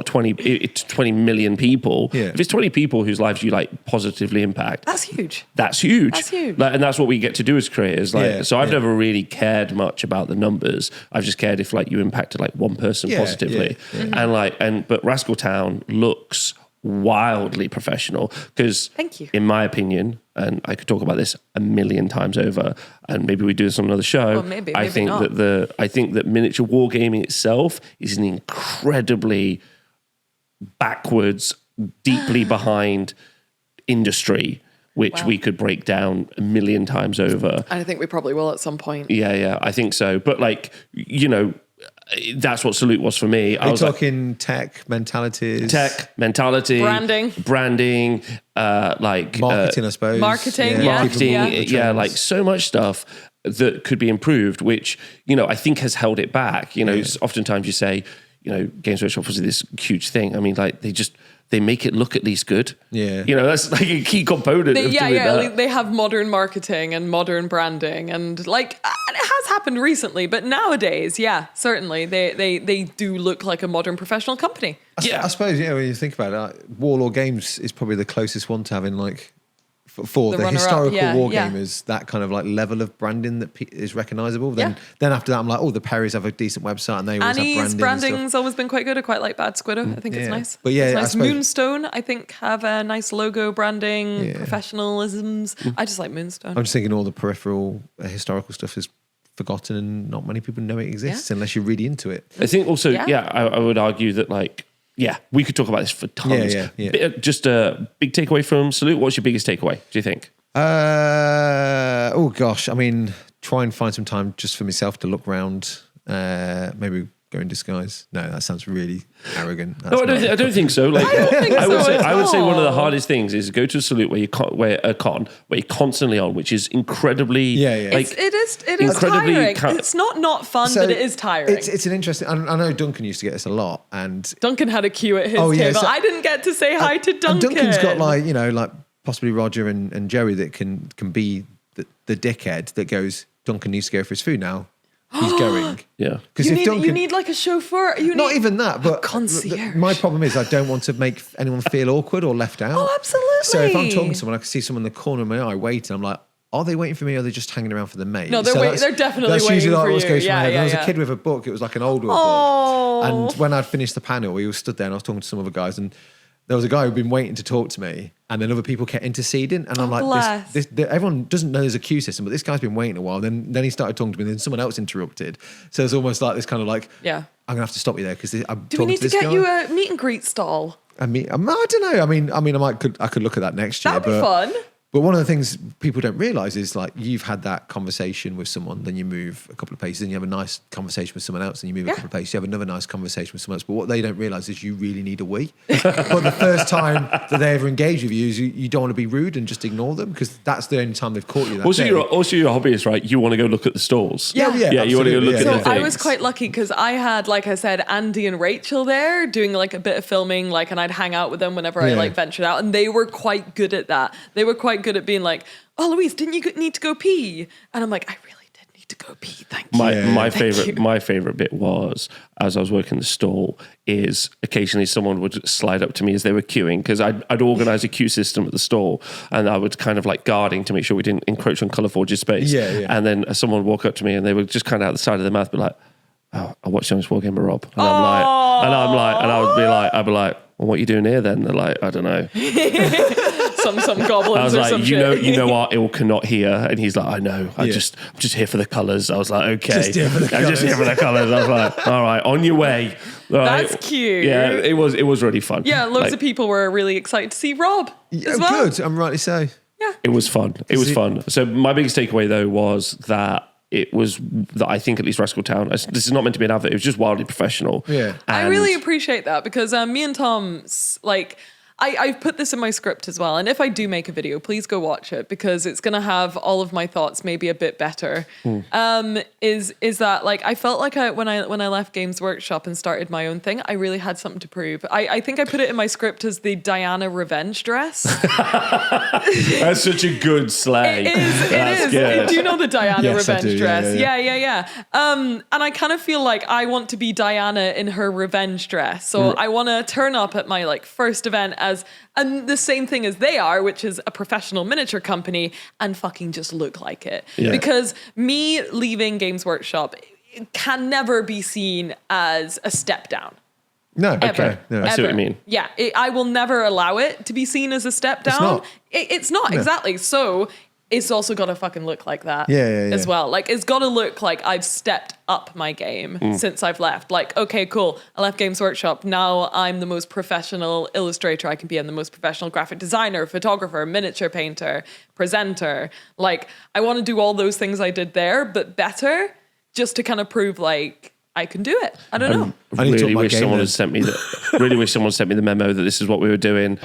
20 million people. Yeah. If it's 20 people whose lives you positively impact, that's huge. That's huge. That's huge. And that's what we get to do as creators. So I've never really cared much about the numbers. I've just cared if you impacted one person positively. Yeah. But Rascal Town looks wildly professional because, thank you, in my opinion, and I could talk about this a million times over, and maybe we do this on another show. Well, maybe I think not. I think that miniature wargaming itself is an incredibly backwards, deeply behind industry which we could break down a million times over. I think we probably will at some point. Yeah, I think so. But like, you know, that's what Salute was for me. Are you talking tech mentalities? Tech, mentality, branding, like marketing, I suppose. Marketing, like so much stuff that could be improved, which, you know, I think has held it back. You know, oftentimes you say, you know, Games Workshop was this huge thing. I mean, like they make it look at least good. Yeah. You know, that's like a key component of doing that. They have modern marketing and modern branding, and like it has happened recently, but nowadays, certainly they do look like a modern professional company. I suppose, when you think about it, like, Warlord Games is probably the closest one to having like for the historical wargamers, that kind of like level of branding that is recognisable. Then after that, I'm like, the Perrys have a decent website and they always have branding. Branding's always been quite good. I quite like Bad Squiddo. I think it's nice. But it's nice. Moonstone, I think, have a nice logo branding, professionalisms. I just like Moonstone. I'm just thinking all the peripheral historical stuff is forgotten and not many people know it exists unless you're really into it. I think also, I would argue that like, we could talk about this for tons. Just a big takeaway from Salute. What's your biggest takeaway, do you think? Oh, gosh. I mean, try and find some time just for myself to look around. Maybe go in disguise. No, that sounds really arrogant. I don't think so. Like, I would say one of the hardest things is go to a Salute where you're constantly on, which is incredibly like it is incredibly tiring. It's not fun, but it is tiring. It's an interesting. I know Duncan used to get this a lot, and Duncan had a queue at his table. I didn't get to say hi to Duncan. And Duncan's got like possibly Roger and Jerry that can be the dickhead that goes, Duncan needs to go for his food now. He's going. Because you need like a chauffeur. Not even that, but concierge. My problem is I don't want to make anyone feel awkward or left out. Oh, absolutely. So if I'm talking to someone, I can see someone in the corner of my eye waiting. I'm like, are they waiting for me or are they just hanging around for the mate? No, they're definitely waiting for you. That's usually like what goes through my head. When I was a kid with a book, it was like an old book. And when I'd finished the panel, we all stood there and I was talking to some other guys, and there was a guy who'd been waiting to talk to me, and then other people kept interceding, and I'm like, everyone doesn't know there's a queue system, but this guy's been waiting a while. Then he started talking to me, and then someone else interrupted. So it's almost like this kind of like, I'm gonna have to stop you there because I'm talking to this guy. Do we need to get you a meet and greet stall? I don't know. I mean, I could look at that next year. That'd be fun. But one of the things people don't realise is like you've had that conversation with someone, then you move a couple of paces, then you have a nice conversation with someone else, and you move a couple of paces, you have another nice conversation with someone else. But what they don't realise is you really need a wee. But the first time that they ever engage with you is you don't want to be rude and just ignore them because that's the only time they've caught you. Also, you're a hobbyist, right? You want to go look at the stalls. Yeah, you want to go look at the things. I was quite lucky because I had, like I said, Andy and Rachel there doing like a bit of filming, like, and I'd hang out with them whenever I like ventured out, and they were quite good at that. They were quite good at being like, oh, Louise, didn't you need to go pee? And I'm like, I really did need to go pee. Thank you. My favorite bit was, as I was working the stall, is occasionally someone would slide up to me as they were queuing, because I'd organise a queue system at the stall, and I would kind of like guarding to make sure we didn't encroach on Colourforge's space. And then someone would walk up to me and they would just kind of out the side of their mouth be like, oh, I watched this Wargamer Rob. And I'd be like, well, what are you doing here then? They're like, I don't know. some goblins. I was like, some you know our ilk are not here, and he's like, I know. I'm just here for the colours. I was like, okay, just here for the colours. I was like, all right, on your way. All That's right. cute. Yeah, it was really fun. Yeah, loads of people were really excited to see Rob as well. Good, I'm rightly so. Yeah, it was fun. Fun. So my biggest takeaway though was that I think at least Rascal Town, this is not meant to be an advert, it was just wildly professional. Yeah. I really appreciate that because me and Tom, like, I've put this in my script as well. And if I do make a video, please go watch it because it's going to have all of my thoughts maybe a bit better. Is that like, I felt like when I left Games Workshop and started my own thing, I really had something to prove. I think I put it in my script as the Diana revenge dress. That's such a good slang. It is. Good. Do you know the Diana revenge I do, dress? Yeah. And I kind of feel like I want to be Diana in her revenge dress. So I want to turn up at my like first event and the same thing as they are, which is a professional miniature company, and fucking just look like it. Yeah. Because me leaving Games Workshop can never be seen as a step down. No, ever. Okay. No. I see what you mean. Yeah, I will never allow it to be seen as a step down. It's not exactly. So it's also got to fucking look like that Yeah. as well. Like, it's got to look like I've stepped up my game since I've left. Like, okay, cool. I left Games Workshop. Now I'm the most professional illustrator I can be. I'm the most professional graphic designer, photographer, miniature painter, presenter. Like, I want to do all those things I did there, but better, just to kind of prove, like, I can do it. I don't know. I really wish someone had sent me really wish someone sent me the memo that this is what we were doing.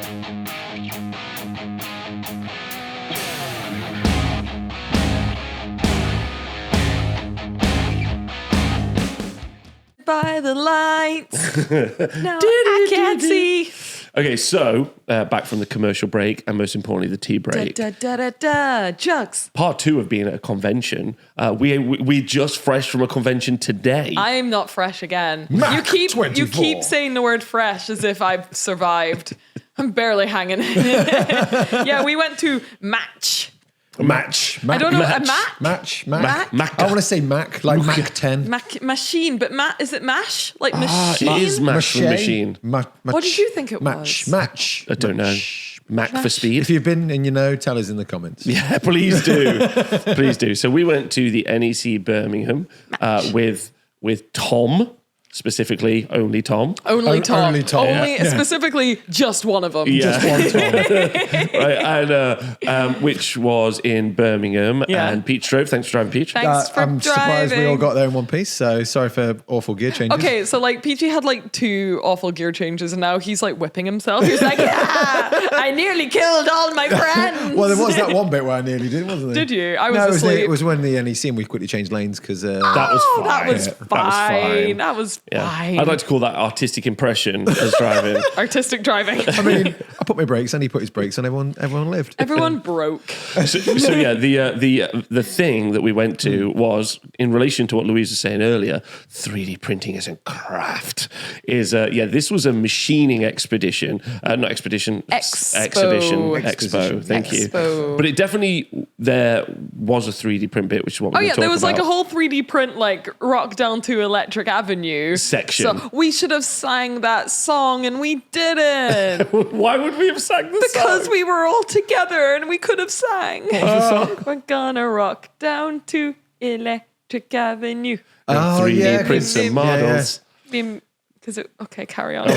By the lights. No, I can't see. Okay, so back from the commercial break, and most importantly, the tea break. Juggz. Part 2 of being at a convention. We just fresh from a convention today. I'm not fresh again. Mac You 24. keep saying the word fresh as if I've survived. I'm barely hanging in. Yeah, we went to Match. Match. I don't know, Match. Mac. I want to say Mac, like Mac 10. Machine, but is it mash? Like machine? It is Mash from Machine. What did you think it was? Match. I don't know. Mac for speed. If you've been and you know, tell us in the comments. Yeah, please do. Please do. So we went to the NEC Birmingham with Tom. Specifically, only Tom. Only Tom. Only Tom. Specifically, just one of them. Yeah. Just one Tom. Right, and which was in Birmingham. Yeah. And Peach drove. Thanks for driving, Peach. Thanks for I'm surprised we driving. all got there in one piece, so sorry for awful gear changes. Okay, so like Peachy had like 2 awful gear changes and now he's like whipping himself. He's like, yeah, I nearly killed all my friends. Well, there was that one bit where I nearly did, wasn't there? Did you? I was asleep. It was when the NEC and we quickly changed lanes because That was fine. That was fine. That was Yeah. fine. I'd like to call that artistic impression as driving. Artistic driving. I mean, I put my brakes and he put his brakes and everyone lived. Everyone broke. So yeah, the thing that we went to was in relation to what Louise was saying earlier. 3D printing as a craft is this was a machining expedition, not expedition, exhibition, expo. Thank you. But it definitely there was a 3D print bit, which is what we're going to talk about. There was like a whole 3D print like rock down to Electric Avenue section. So we should have sang that song and we didn't. Why would we have sang the song? Because we were all together and we could have sang. We're gonna rock down to Electric Avenue. 3D prints and models. Okay, carry on.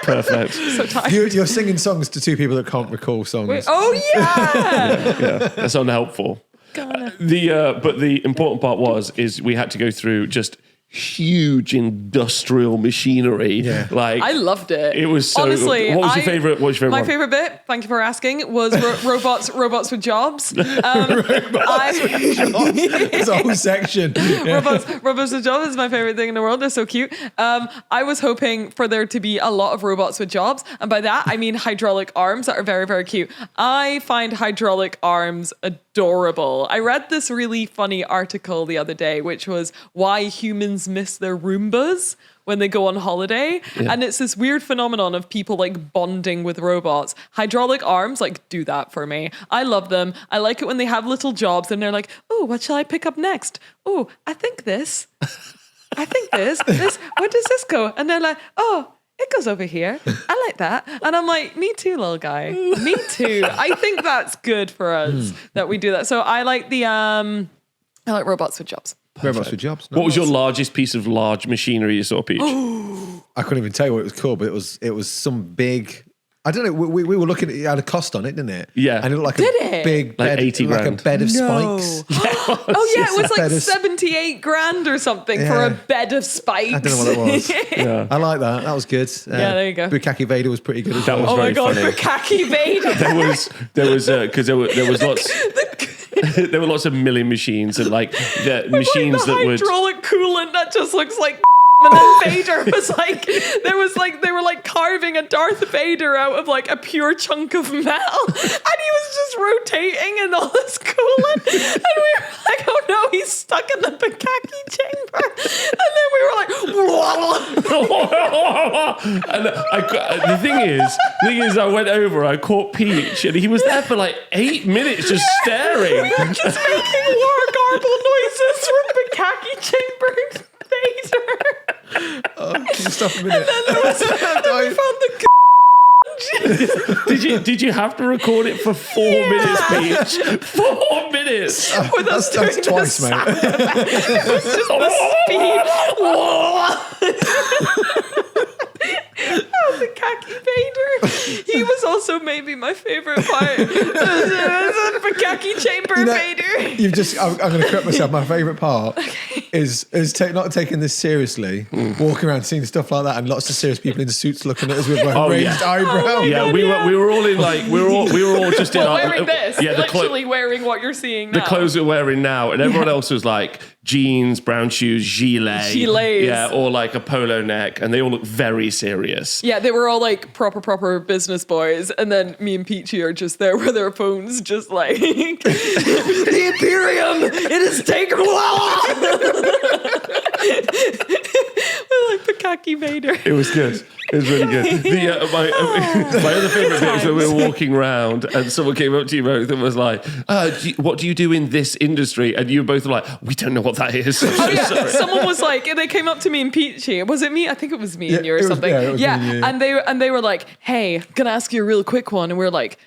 Perfect. So tired. You're singing songs to 2 people that can't recall songs. Yeah, that's unhelpful. But the important part is we had to go through just huge industrial machinery. Yeah. Like I loved it. It was so. Honestly, what was your favorite? My favorite bit. Thank you for asking. Was robots with jobs. There's a whole section. Robots with jobs is my favorite thing in the world. They're so cute. I was hoping for there to be a lot of robots with jobs, and by that I mean hydraulic arms that are very, very cute. I find hydraulic arms adorable. I read this really funny article the other day, which was why humans miss their Roombas when they go on holiday. Yeah. And it's this weird phenomenon of people like bonding with robots. Hydraulic arms like do that for me. I love them. I like it when they have little jobs and they're like, oh, what shall I pick up next? Oh, I think this. Where does this go? And they're like, oh, it goes over here. I like that. And I'm like, me too, little guy. Me too. I think that's good for us that we do that. So I like I like robots with jobs. Perfect. Robots with jobs. What was your largest piece of large machinery you saw, Peach? I couldn't even tell you what it was called, but it was some big. I don't know. We were looking at it had a cost on it, didn't it? Yeah. And it looked like a big bed, 80 like grand. a bed of spikes. It was like 78 grand or something for a bed of spikes. I don't know what it was. Yeah. I like that. That was good. There you go. Bukaki Vader was pretty good as That well. was very funny. Bukaki Vader. There was because there was lots. There were lots of milling machines and like the machines like the that would hydraulic coolant that just looks like. And then Vader was like, they were like carving a Darth Vader out of like a pure chunk of metal, and he was just rotating in all this coolant, and we were like, oh no, he's stuck in the Bukaki chamber, and then we were like, and the thing is, I went over, I caught Peach, and he was there for like 8 minutes just staring. We were just making war garble noises from Bukaki chamber Vader. Can you stop a minute? And then we found the Did you have to record it for 4 minutes, Peach? 4 minutes. That's twice, mate. It was just the speed. Oh, the khaki Vader. He was also maybe my favorite part. The khaki chamber Vader. You've just. I'm going to correct myself. My favorite part is not taking this seriously. Walking around seeing stuff like that, and lots of serious people in suits looking at us with like raised eyebrow. We were all in like we were all just in wearing this. Literally wearing what you're seeing now. The clothes we're wearing now, and everyone else was like jeans, brown shoes, gilets, or like a polo neck, and they all look very serious. Yeah, they were all like proper business boys, and then me and Peachy are just there with their phones, just like the Imperium. It has taken a while. Like the khaki Vader. It was good. It was really good. My other favourite bit was when we were walking around and someone came up to you both and was like, what do you do in this industry? And you both were like, we don't know what that is. Someone was like, and they came up to me and Peachy. Was it me? I think it was me and you or something. And they were like, hey, gonna ask you a real quick one. And we were like,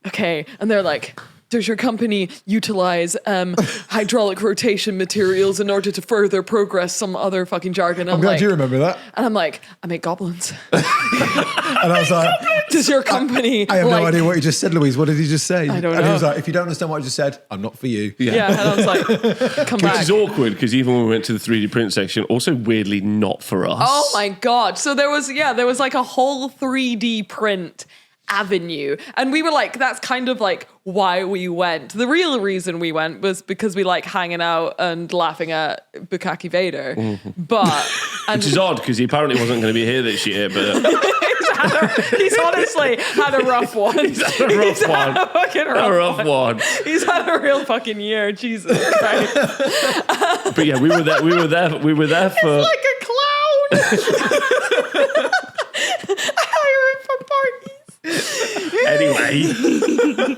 okay. And they're like, does your company utilize hydraulic rotation materials in order to further progress some other fucking jargon? I'm glad you remember that. And I'm like, I make goblins. And I was like, does your company... I have no idea what you just said, Louise. What did he just say? I don't know. And he was like, if you don't understand what I just said, I'm not for you. Yeah, and I was like, come back. Which is awkward, because even when we went to the 3D print section, also weirdly not for us. Oh my God. So there was like a whole 3D print avenue, and we were like, that's kind of like why we went. The real reason we went was because we like hanging out and laughing at Bukaki Vader. Which is odd, because he apparently wasn't going to be here this year, but he's honestly had a rough one. He's had a rough one. He's had a real fucking year. Jesus Christ. But yeah, we were there for it's like a clown. I hire him for parties. Anyway,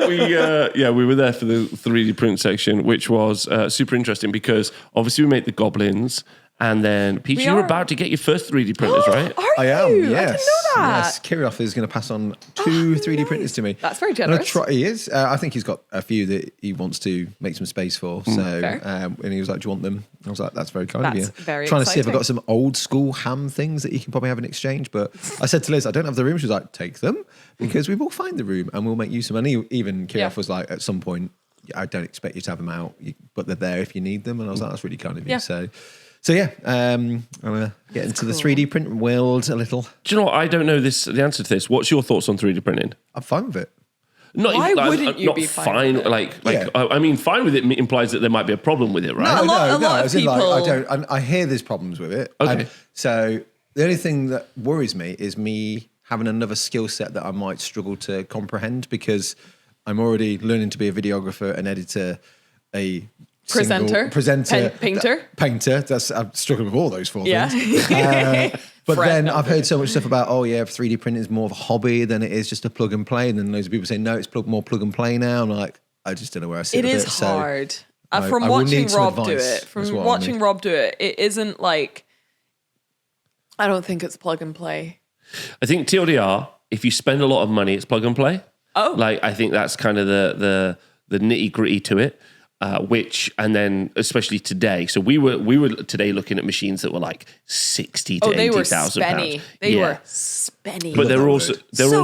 we were there for the 3D print section, which was super interesting because obviously we made the goblins, and then Peachy, you were about to get your first 3D printers, right? I am. Yes. I didn't know that. Yes. Kirioth is going to pass on 2 3D printers to me. That's very generous. He is. I think he's got a few that he wants to make some space for. So, and he was like, "Do you want them?" I was like, "That's very kind of you." Very trying exciting. to see if I've got some old school ham things that you can probably have in exchange. But I said to Liz, "I don't have the room." She was like, "Take them because we will find the room and we'll make use of them." And even Kirioth was like, at some point, I don't expect you to have them out, but they're there if you need them. And I was like, "That's really kind of you." So yeah, I'm going to get into the 3D print world a little. Do you know what? I don't know the answer to this. What's your thoughts on 3D printing? I'm fine with it. Why wouldn't you be fine with it? I mean, fine with it implies that there might be a problem with it, right? A lot of people... I hear there's problems with it. Okay. So the only thing that worries me is me having another skill set that I might struggle to comprehend, because I'm already learning to be a videographer, an editor, a presenter, painter. I'm struggling with all those 4 things. But then I've heard so much stuff about 3D printing is more of a hobby than it is just a plug and play. And then loads of people say, no, it's more plug and play now. I'm like, I just don't know where I sit. It is hard. From watching Rob do it, it isn't like, I don't think it's plug and play. I think TLDR, if you spend a lot of money, it's plug and play. Oh. I think that's kind of the nitty gritty to it. And then especially today. So we were today looking at machines that were like 60 to 80,000 pounds. They were spenny. But they're also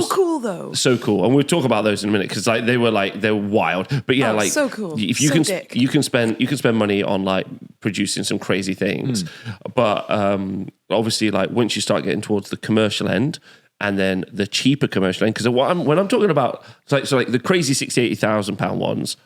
cool though. So cool, and we'll talk about those in a minute, because they were wild. But yeah, so cool. If you you can spend money on like producing some crazy things, but obviously like once you start getting towards the commercial end. And then the cheaper commercial end, because when I'm talking about like the crazy 60, 80,000 pound ones,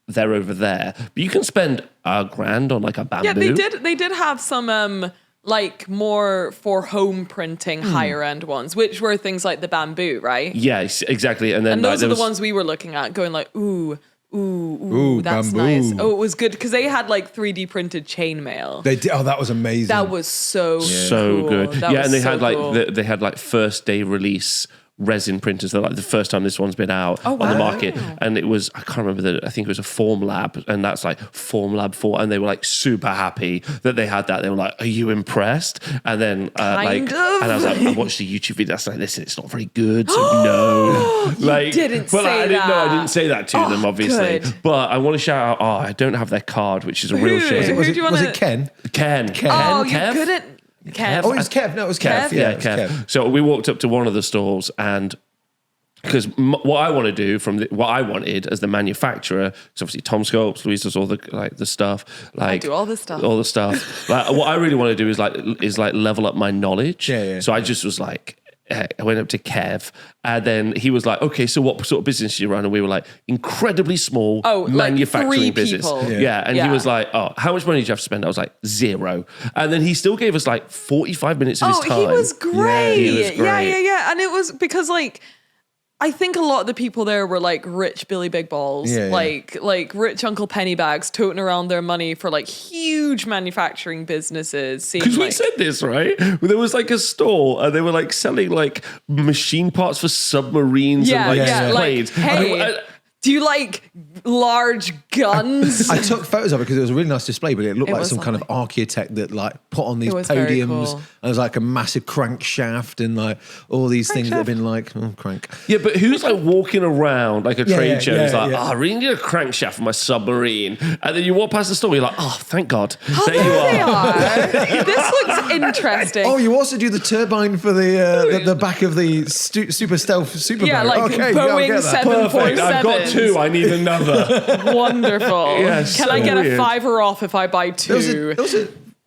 they're over there. But you can spend $1,000 on like a bamboo. Yeah, they did have some like more for home printing higher end ones, which were things like the bamboo, right? Yes, exactly. And then those are the ones we were looking at, going like, ooh, that's bamboo. nice. Oh, it was good because they had like 3D printed chainmail. They did. Oh, that was amazing. That was so good. That was and they so had like cool. they had like first day release resin printers. They're like the first time this one's been out on the market. And it was, I can't remember, I think it was a Formlab, and that's like Formlab 4. And they were like super happy that they had that. They were like, are you impressed? And then and I was like, I watched the YouTube video. That's like, listen, it's not very good. So no. You didn't say that. I didn't say that to them, obviously. Good. But I want to shout out, I don't have their card, which is a real shame. Was it Ken? Ken. Oh, you Kev? couldn't. Kev. Oh, it was Kev. No, it was Kev. Yeah, Kev. Kev. So we walked up to one of the stalls, and because what I want to do what I wanted as the manufacturer, because obviously Tom sculpts, Louise does all the stuff. Like, I do all the stuff. All the stuff. Like, what I really want to do is level up my knowledge. Yeah. So I just was like, I went up to Kev, and then he was like, okay, so what sort of business do you run? And we were like, incredibly small manufacturing like 3 business. people. Yeah. And he was like, oh, how much money do you have to spend? I was like, 0. And then he still gave us like 45 minutes of his time. He was great. He was great. Yeah. And it was because like, I think a lot of the people there were like rich Billy Big Balls, like rich Uncle Pennybags toting around their money for like huge manufacturing businesses. Because we said this, right? There was like a store and they were like selling like machine parts for submarines and planes. Like, hey, do you like large guns? I took photos of it because it was a really nice display, but it looked like some lovely. kind of architect that like put on these very podiums. cool. And there was like a massive crankshaft and like all these things that have been like, crank. Yeah, but who's like walking around like a trade show? It's like, I yeah. really need a crankshaft for my submarine. And then you walk past the store, you're like, oh, thank God. There you are. This looks interesting. Oh, you also do the turbine for the back of the super stealth superboat. Yeah, like Boeing 747. Perfect. I've got 2. I need another. Wonderful. Yeah, Can I get weird. a $5 off if I buy 2? There was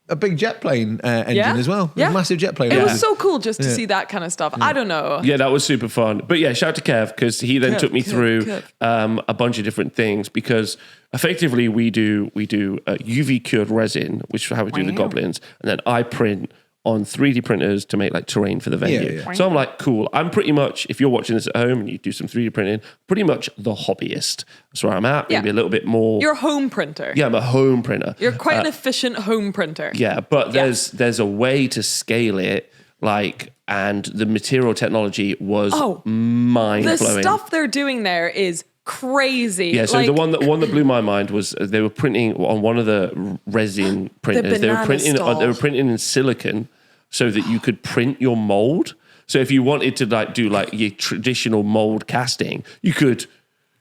a big jet plane engine as well. Yeah. A massive jet plane. It was so cool just to see that kind of stuff. I don't know. Yeah, that was super fun. But yeah, shout out to Kev, because he then took me through a bunch of different things, because effectively we do UV cured resin, which is how we do the goblins, and then I print on 3D printers to make like terrain for the venue. Yeah. So I'm like, cool. I'm pretty much, if you're watching this at home and you do some 3D printing, pretty much the hobbyist. That's where I'm at. Maybe a little bit more. You're a home printer. Yeah, I'm a home printer. You're quite an efficient home printer. Yeah, but there's a way to scale it, like, and the material technology was mind blowing. The stuff they're doing there is crazy. Yeah, so like, the one that blew my mind was they were printing on one of the resin printers. They were printing in silicon so that you could print your mold. So if you wanted to like do like your traditional mold casting, you could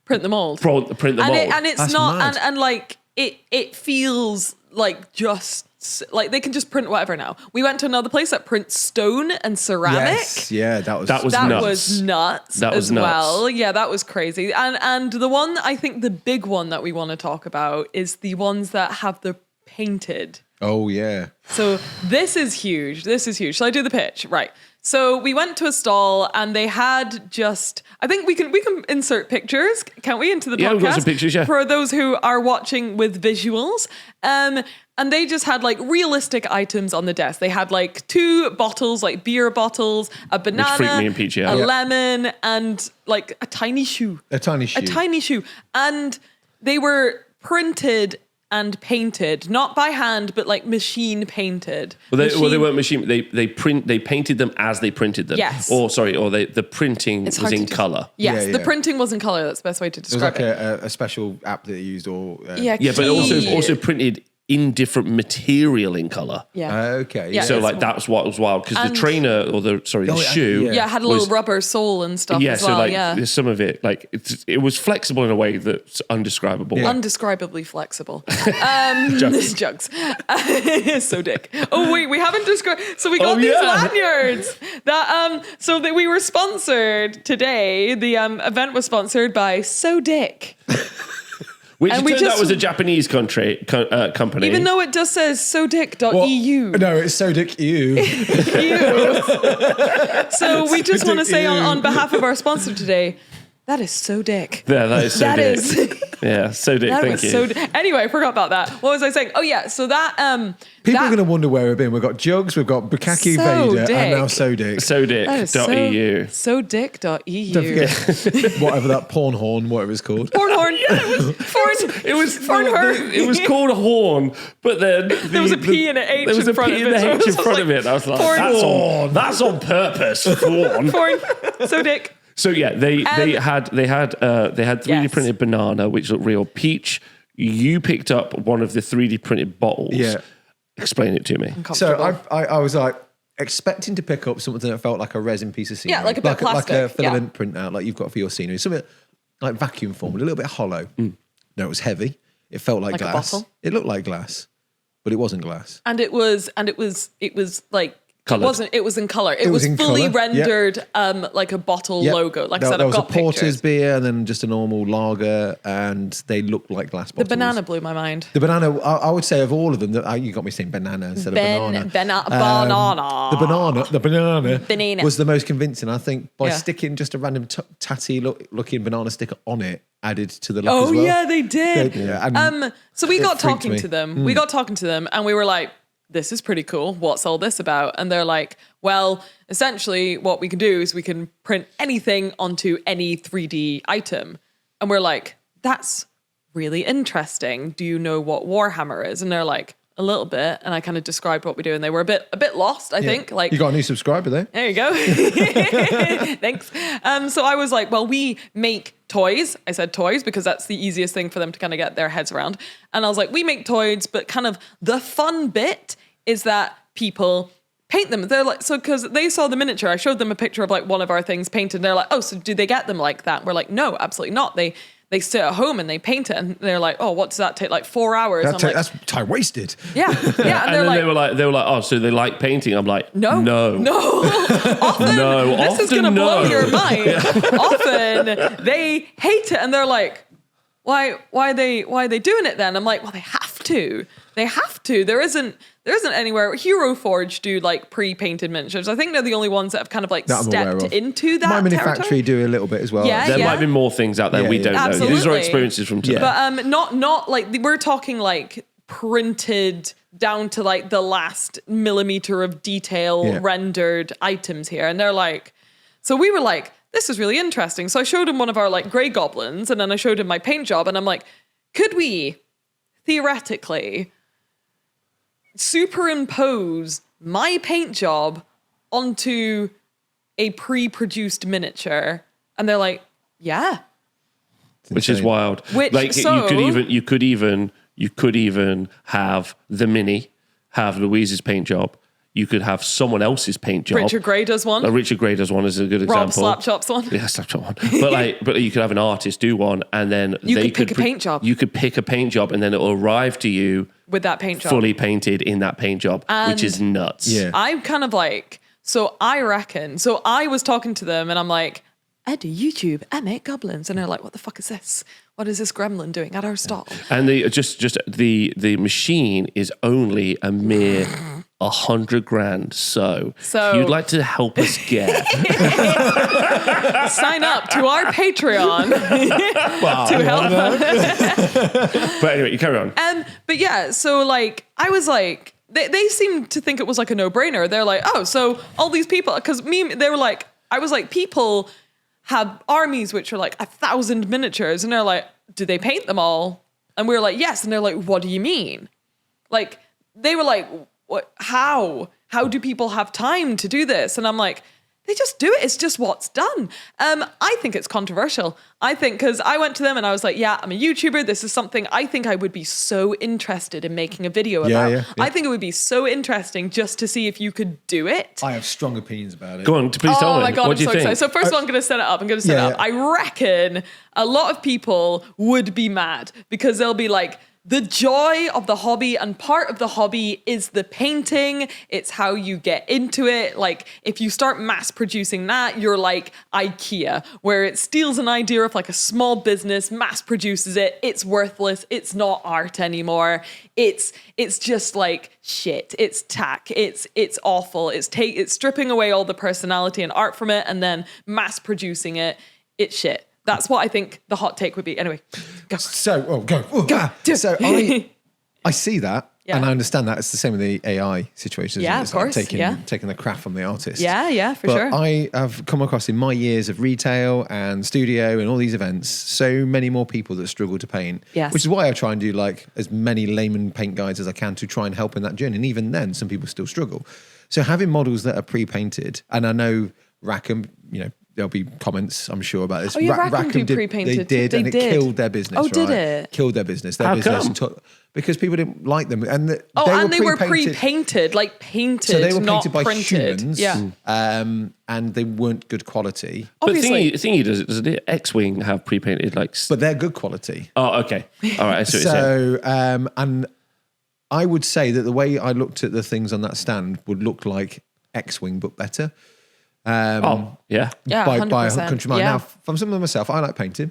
print the mold. Print the mold. And it's That's not mad. and like it feels like just like they can just print whatever now. We went to another place that prints stone and ceramic. Yes, yeah, that was That nuts. was nuts That was as nuts. well. Yeah, that was crazy. And the one, I think the big one that we want to talk about is the ones that have the painted. Oh yeah. So this is huge. Shall I do the pitch? Right. So we went to a stall and they had just, I think we can insert pictures, can't we, into the podcast? Yeah, we've got some pictures, yeah. For those who are watching with visuals. And they just had like realistic items on the desk. They had like 2 bottles, like beer bottles, a banana, Which freaked me and Peachy out. a lemon, and like a tiny shoe. A tiny shoe. And they were printed and painted, not by hand, but like machine painted. They weren't machine. They painted them as they printed them. Yes. The printing was in color. Yes, Yeah, the yeah. printing was in color. That's the best way to It was describe like it. a special app that you used, or Yeah, but also printed in different material in color. Yeah. okay. Yeah. So It's like that's what was wild, because the trainer or the shoe. Yeah, had a little rubber sole and stuff as well. There's some of it, like it was flexible in a way that's undescribable. Yeah. Undescribably flexible. Juggz. So dick. Oh wait, we haven't described. So we got these lanyards that so that we were sponsored today. The event was sponsored by So Dick. Which And it turned out was a Japanese company. Even though it just says sodick.eu. No, it's so dick you. So we just want to say Dick-eu. on behalf of our sponsor today, that is so dick. Yeah, that is so That dick. is Yeah, so dick. Thank you. Anyway, I forgot about that. What was I saying? Oh yeah, so that people are going to wonder where we've been. We've got Juggz, we've got Bukaki Vader, and now SoDick. SoDick.eu. SoDick.eu. Don't forget whatever that porn horn, whatever it's called. Porn horn. It was horn. It was called a horn, but then there was a P and an H in front of it. There was a P and a H in front of it. I was like, that's on purpose. Porn. SoDick. So yeah, they had 3D printed banana, which looked real. Peach, you picked up one of the 3D printed bottles. Yeah. Explain it to me. So I was like expecting to pick up something that felt like a resin piece of scenery. Yeah, like a bit of plastic. Like a filament printout like you've got for your scenery. Something like vacuum formed, a little bit hollow. No, it was heavy. It felt like glass. A bottle? It looked like glass, but it wasn't glass. And it was like coloured. It was in colour. It was fully rendered like a bottle logo. Like I said, I've got pictures. There was a porter's beer and then just a normal lager, and they looked like glass bottles. The banana blew my mind. The banana, I would say of all of them, you got me saying banana instead of banana. The banana was the most convincing. I think by sticking just a random tatty looking banana sticker on it added to the look as well. Oh yeah, they did. So we got talking me. to them. We got talking to them and we were like, this is pretty cool. What's all this about? And they're like, well, essentially what we can do is we can print anything onto any 3D item. And we're like, that's really interesting. Do you know what Warhammer is? And they're like, a little bit. And I kind of described what we do. And they were a bit lost, I think. Like, you got a new subscriber there. There you go. Thanks. So I was like, well, we make toys. I said toys because that's the easiest thing for them to kind of get their heads around. And I was like, we make toys, but kind of the fun bit is that people paint them. They're like, so because they saw the miniature, I showed them a picture of like one of our things painted. They're like, oh, so do they get them like that? We're like, no, absolutely not. They sit at home and they paint it, and they're like, oh, what does that take? Like 4 hours. That's time wasted. Yeah. And then they were like, oh, so they like painting? I'm like, no. Often, no. This is going to blow your mind. Often they hate it, and they're like, why are they doing it then? I'm like, well, they have to. There isn't anywhere. Hero Forge do like pre-painted miniatures. I think they're the only ones that have kind of like stepped into that. My Mini territory. Factory do a little bit as well. There might be more things out there we don't know. These are experiences from today. But not like we're talking like printed down to like the last millimeter of detail rendered items here. And they're like, so we were like, this is really interesting. So I showed him one of our like grey goblins, and then I showed him my paint job, and I'm like, could we theoretically superimpose my paint job onto a pre-produced miniature? And they're like, yeah. Which is wild. You could even have the Mini have Louise's paint job. You could have someone else's paint job. Richard Gray does one. Richard Gray does one is a good example. Rob Slapshop's one. Yeah, Slapshop one. But you could have an artist do one, and then you could pick a paint job. You could pick a paint job, and then it will arrive to you with that paint job, fully painted in that paint job, which is nuts. Yeah. I'm kind of like, so I reckon. So I was talking to them, and I'm like, I do YouTube. I make goblins, and they're like, what the fuck is this? What is this gremlin doing at our stall? And the machine is only a mere $100,000. So if you'd like to help us get sign up to our Patreon to help us. But anyway, you carry on. But yeah, so like I was like, they seemed to think it was like a no-brainer. They're like, oh, so all these people, because they were like, I was like, people have armies which are like 1,000 miniatures, and they're like, do they paint them all? And we were like, yes. And they're like, what do you mean? Like, they were like, what? How do people have time to do this? And I'm like, they just do it. It's just what's done. I think it's controversial. I think, because I went to them and I was like, yeah, I'm a YouTuber. This is something I think I would be so interested in making a video about. Yeah. I think it would be so interesting just to see if you could do it. I have strong opinions about it. Go on, please tell me. Oh my God, what do you think? Excited. So first of all, I'm going to set it up. I reckon a lot of people would be mad because they'll be like, the joy of the hobby, and part of the hobby is the painting. It's how you get into it. Like, if you start mass producing that, you're like IKEA, where it steals an idea of like a small business, mass produces it. It's worthless. It's not art anymore. It's just like shit. It's tack. It's awful. It's stripping away all the personality and art from it, and then mass producing it. It's shit. That's what I think the hot take would be. Anyway, go. So, go. So I see that. Yeah. And I understand that. It's the same with the AI situation. Yeah, it's of course. Taking the craft from the artist. Yeah, for sure. I have come across in my years of retail and studio and all these events, so many more people that struggle to paint. Yes. Which is why I try and do like as many layman paint guides as I can to try and help in that journey. And even then, some people still struggle. So having models that are pre-painted, and I know Rackham, there'll be comments, I'm sure, about this. Oh, yeah, Rackham do pre-painted. They did. It killed their business. Oh, did it? Killed their business. How come? Because people didn't like them. And they were pre-painted, like painted, so they were not painted by printed. humans. Yeah. And they weren't good quality. Obviously. But thingy doesn't it? X-Wing have pre-painted like... But they're good quality. Oh, okay. All right, I see what you're saying. And I would say that the way I looked at the things on that stand would look like X-Wing, but better. Yeah. Yeah, by 100%. a country mile. Yeah. Now, from some of myself, I like painting.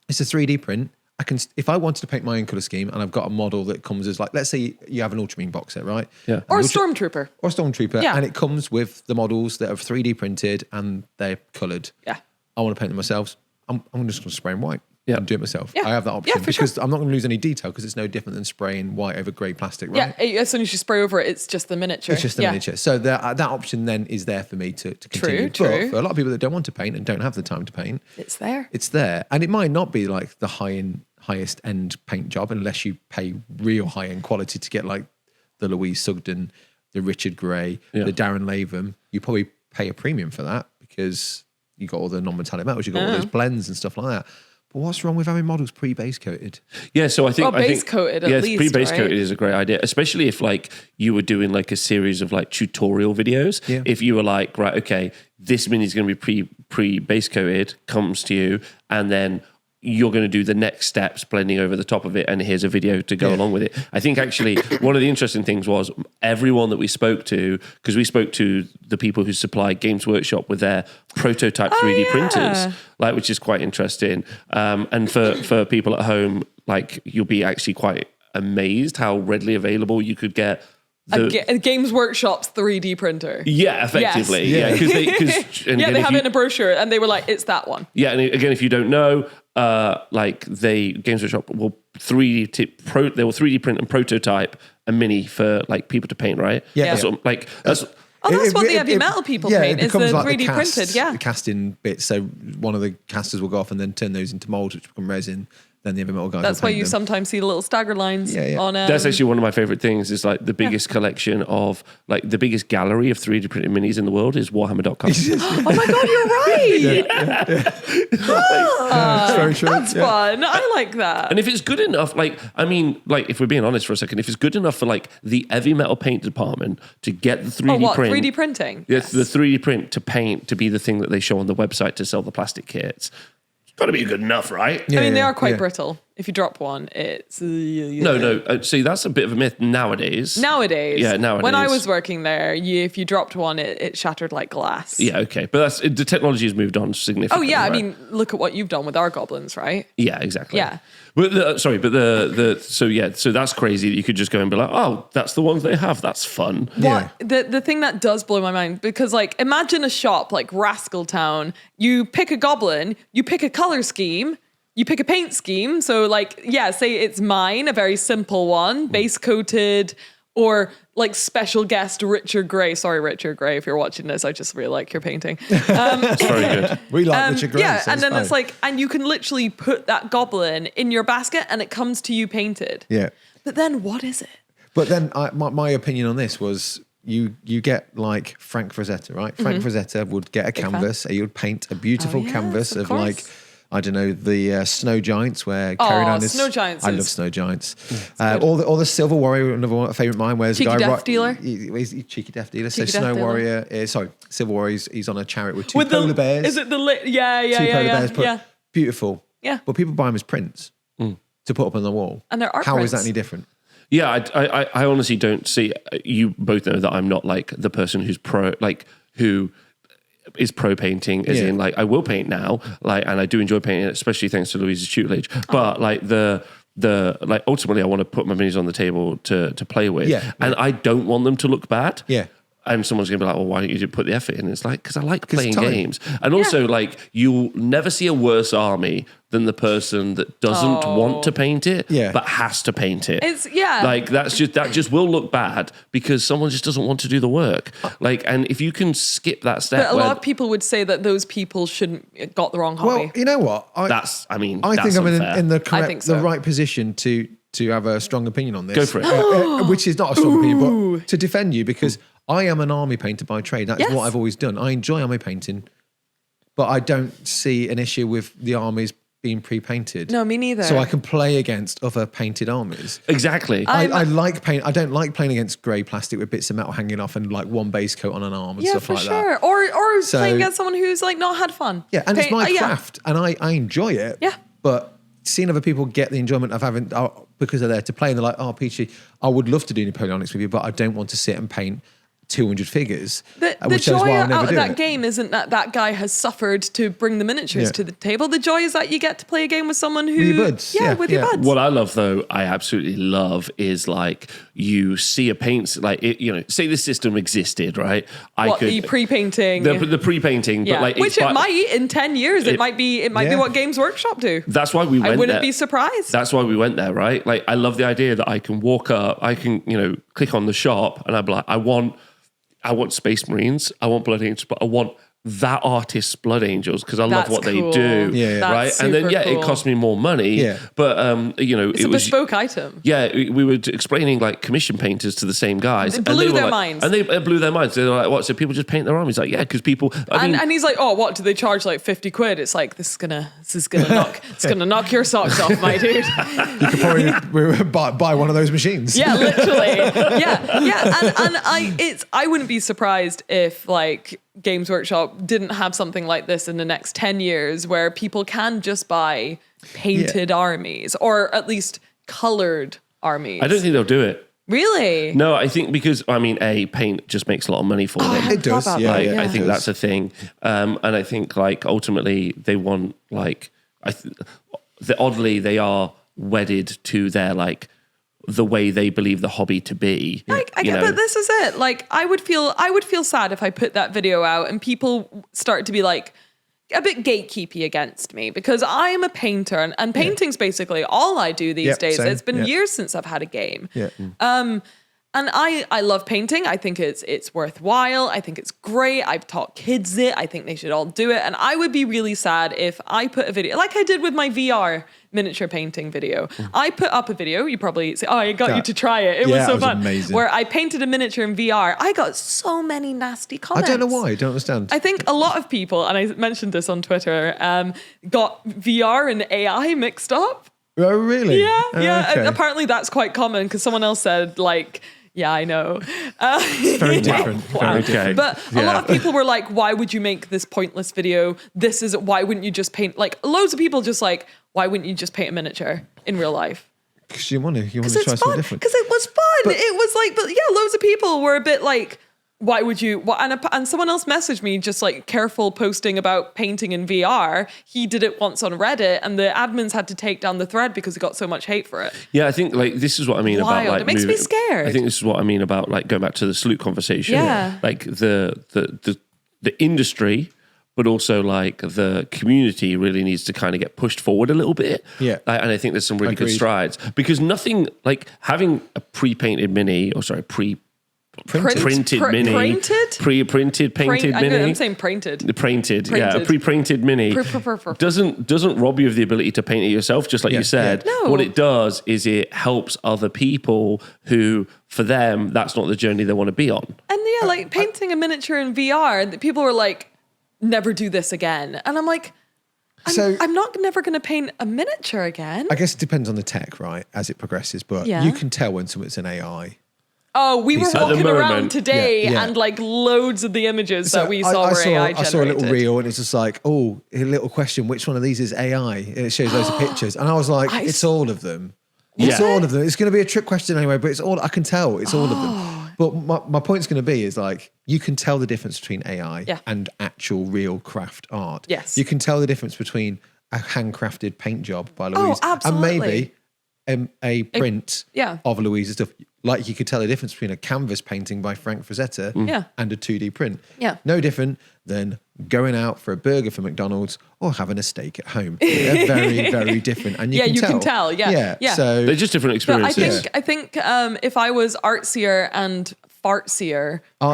It's a 3D print. I can, if I wanted to paint my own colour scheme, and I've got a model that comes as like, let's say you have an Ultramarine box set, right? Yeah. Or a Stormtrooper. Yeah. And it comes with the models that are 3D printed and they're coloured. Yeah. I want to paint them myself. I'm just going to spray them white. Yeah. And do it myself. Yeah. I have that option because sure. I'm not going to lose any detail because it's no different than spraying white over grey plastic, right? Yeah, as soon as you spray over it, it's just the miniature. It's just the miniature. So that option then is there for me to continue. True. But for a lot of people that don't want to paint and don't have the time to paint, it's there. It's there. And it might not be like the highest end paint job unless you pay real high end quality to get like the Louise Sugden, the Richard Gray, the Darren Latham. You probably pay a premium for that because you got all the non-metallic metals, you got all those blends and stuff like that. But what's wrong with having models pre-base coated? Yeah, so I think base coated at least. Pre-base right? coated is a great idea, especially if like you were doing like a series of like tutorial videos. Yeah. If you were like, right, okay, this mini is going to be pre-base coated, comes to you, and then you're going to do the next steps blending over the top of it, and here's a video to go along with it. I think actually one of the interesting things was everyone that we spoke to, because we spoke to the people who supply Games Workshop with their prototype 3D printers, like, which is quite interesting. And for people at home, like, you'll be actually quite amazed how readily available you could get a Games Workshop's 3D printer. Yeah, effectively. Yes. Yeah, they have it in a brochure, and they were like, "It's that one." Yeah, and again, if you don't know, Games Workshop will 3D print and prototype a mini for like people to paint, right? Yeah. That's that's what the heavy metal people paint. Is the like 3D printed. Yeah, the casting bits. So one of the casters will go off and then turn those into molds, which become resin. Then the heavy metal guys. That's why you sometimes see the little stagger lines on. That's actually one of my favorite things. Is like the biggest collection of like the biggest gallery of 3D printed minis in the world is Warhammer.com. Oh my god, you're right. That's very true. That's fun. I like that. And if it's good enough, if we're being honest for a second, if it's good enough for like the heavy metal paint department to get the 3D print, 3D printing, the 3D print to paint to be the thing that they show on the website to sell the plastic kits. Got to be good enough, right? I mean, they are quite brittle. If you drop one, it's... No. See, that's a bit of a myth nowadays. Yeah, nowadays. When I was working there, if you dropped one, it shattered like glass. Yeah, okay. But the technology has moved on significantly. Oh, yeah. Right? I mean, look at what you've done with our goblins, right? Yeah, exactly. Yeah. But so that's crazy that you could just go and be like, oh, that's the ones they have. That's fun. Yeah. The thing that does blow my mind, because like imagine a shop like Rascal Town, you pick a goblin, you pick a color scheme, you pick a paint scheme. So like, say it's mine, a very simple one, base coated, or like special guest Richard Gray. Sorry, Richard Gray, if you're watching this, I just really like your painting. It's very good. We like Richard Gray. Yeah, so and then fine. it's like, and you can literally put that goblin in your basket and it comes to you painted. Yeah. But then what is it? But then my opinion on this was you get like Frank Frazetta, right? Frank Frazetta would get a canvas, he would paint a beautiful canvas of like, I don't know, the Snow Giants where Carrie Ann is... Snow Giants. I love Snow Giants. Or the Silver Warrior, another one, a favourite of mine, where Cheeky Death Dealer. He's Cheeky Death Dealer. Cheeky so Death Snow Dealer. Warrior, Silver Warrior, he's on a chariot with two polar bears. Is it the... Yeah. Two polar bears. Beautiful. Yeah. But people buy them as prints to put up on the wall. And they're art How prints. is that any different? Yeah, I honestly don't see. You both know that I'm not like the person who's who is pro painting, as in like I will paint now, like, and I do enjoy painting, especially thanks to Louise's tutelage. But like the ultimately, I want to put my minis on the table to play with, and I don't want them to look bad. Yeah. And someone's going to be like, well, why don't you just put the effort in? It's like, because I like playing games. And also, like, you'll never see a worse army than the person that doesn't want to paint it, but has to paint it. Like, that just will look bad because someone just doesn't want to do the work. Like, and if you can skip that step. But a lot of people would say that those people shouldn't got the wrong hobby. Well, you know what? I think I'm in the right position to have a strong opinion on this. Go for it. Which is not a strong opinion, but to defend you, because I am an army painter by trade. That's what I've always done. I enjoy army painting, but I don't see an issue with the armies being pre-painted. No, me neither. So I can play against other painted armies. Exactly. I like paint. I don't like playing against grey plastic with bits of metal hanging off and like one base coat on an arm and stuff like that. Or playing against someone who's like not had fun. Yeah, and it's my craft, and I enjoy it. Yeah. But seeing other people get the enjoyment of having because they're there to play, and they're like, "Oh, Peachy, I would love to do Napoleonics with you, but I don't want to sit and paint 200 figures." The joy out of that game isn't that guy has suffered to bring the miniatures to the table. The joy is that you get to play a game with someone who... With your buds. With your buds. What I love, though, I absolutely love, is like you see a paint... Like, say this system existed, right? The pre-painting? The pre-painting. Yeah. But like, which it might, in 10 years, it might be what Games Workshop do. That's why we went there. I wouldn't be surprised. That's why we went there, right? Like, I love the idea that I can walk up, I can, click on the shop, and I'd be like, I want Space Marines, I want Blood Angels, but I want that artist's Blood Angels because I love what they do, right? And then it cost me more money, but it's a bespoke item. Yeah, we were explaining like commission painters to the same guys. It blew their minds. And they blew their minds. They're like, what? So people just paint their armies? Like, yeah, because people. And he's like, oh, what do they charge? Like 50 quid? It's like this is gonna knock your socks off, my dude. You could probably buy one of those machines. Yeah, literally. Yeah. And I wouldn't be surprised if like Games Workshop didn't have something like this in the next 10 years where people can just buy painted armies or at least colored armies. I don't think they'll do it. Really? No, I think because, paint just makes a lot of money for them. It does, I think that's a thing. And I think like ultimately they want like, oddly they are wedded to their like, the way they believe the hobby to be. But this is it. Like I would feel sad if I put that video out and people start to be like a bit gatekeepy against me because I'm a painter and painting's basically all I do these days. Same. It's been years since I've had a game. Yeah. And I love painting. I think it's worthwhile. I think it's great. I've taught kids it. I think they should all do it. And I would be really sad if I put a video, like I did with my VR miniature painting video. I put up a video. You probably say, oh, I got you to try it. It was so fun. Amazing. Where I painted a miniature in VR. I got so many nasty comments. I don't know why. I don't understand. I think a lot of people, and I mentioned this on Twitter, got VR and AI mixed up. Oh, really? Yeah. Okay. And apparently that's quite common because someone else said like, yeah, I know. Very different. Very different. But a lot of people were like, why would you make this pointless video? Why wouldn't you just paint? Like loads of people just like, why wouldn't you just paint a miniature in real life? Because you want to try something different. Because it was fun. It was like, but yeah, loads of people were a bit like, why would you? And someone else messaged me just like careful posting about painting in VR. He did it once on Reddit and the admins had to take down the thread because he got so much hate for it. Yeah, I think like this is what I mean about like it makes me scared. I think this is what I mean about like going back to the salute conversation. Yeah. Like the industry, but also like the community really needs to kind of get pushed forward a little bit. Yeah. And I think there's some really good strides because nothing like having a pre-painted mini printed mini. Pre-printed, painted mini. I'm saying printed. Printed. Yeah. A pre-printed mini doesn't rob you of the ability to paint it yourself, just like you said. No. What it does is it helps other people who, for them, that's not the journey they want to be on. And yeah, like painting a miniature in VR, people were like, never do this again. And I'm like, I'm not never going to paint a miniature again. I guess it depends on the tech, right, as it progresses. But you can tell when something's an AI. Oh, we were walking around today and like loads of the images that we saw were AI generated. I saw a little reel and it's just like, oh, a little question, which one of these is AI? And it shows loads of pictures. And I was like, it's all of them. It's all of them. It's going to be a trick question anyway, but it's all, I can tell it's all of them. But my point's going to be is like, you can tell the difference between AI and actual real craft art. Yes. You can tell the difference between a handcrafted paint job by Louise absolutely. and maybe a print of Louise's stuff. like you could tell the difference between a canvas painting by Frank Frazetta and a 2D print. Yeah. No different than going out for a burger for McDonald's or having a steak at home. They're very, very different. And you can tell. Yeah. So they're just different experiences. But I think if I was artsier and fartsier, and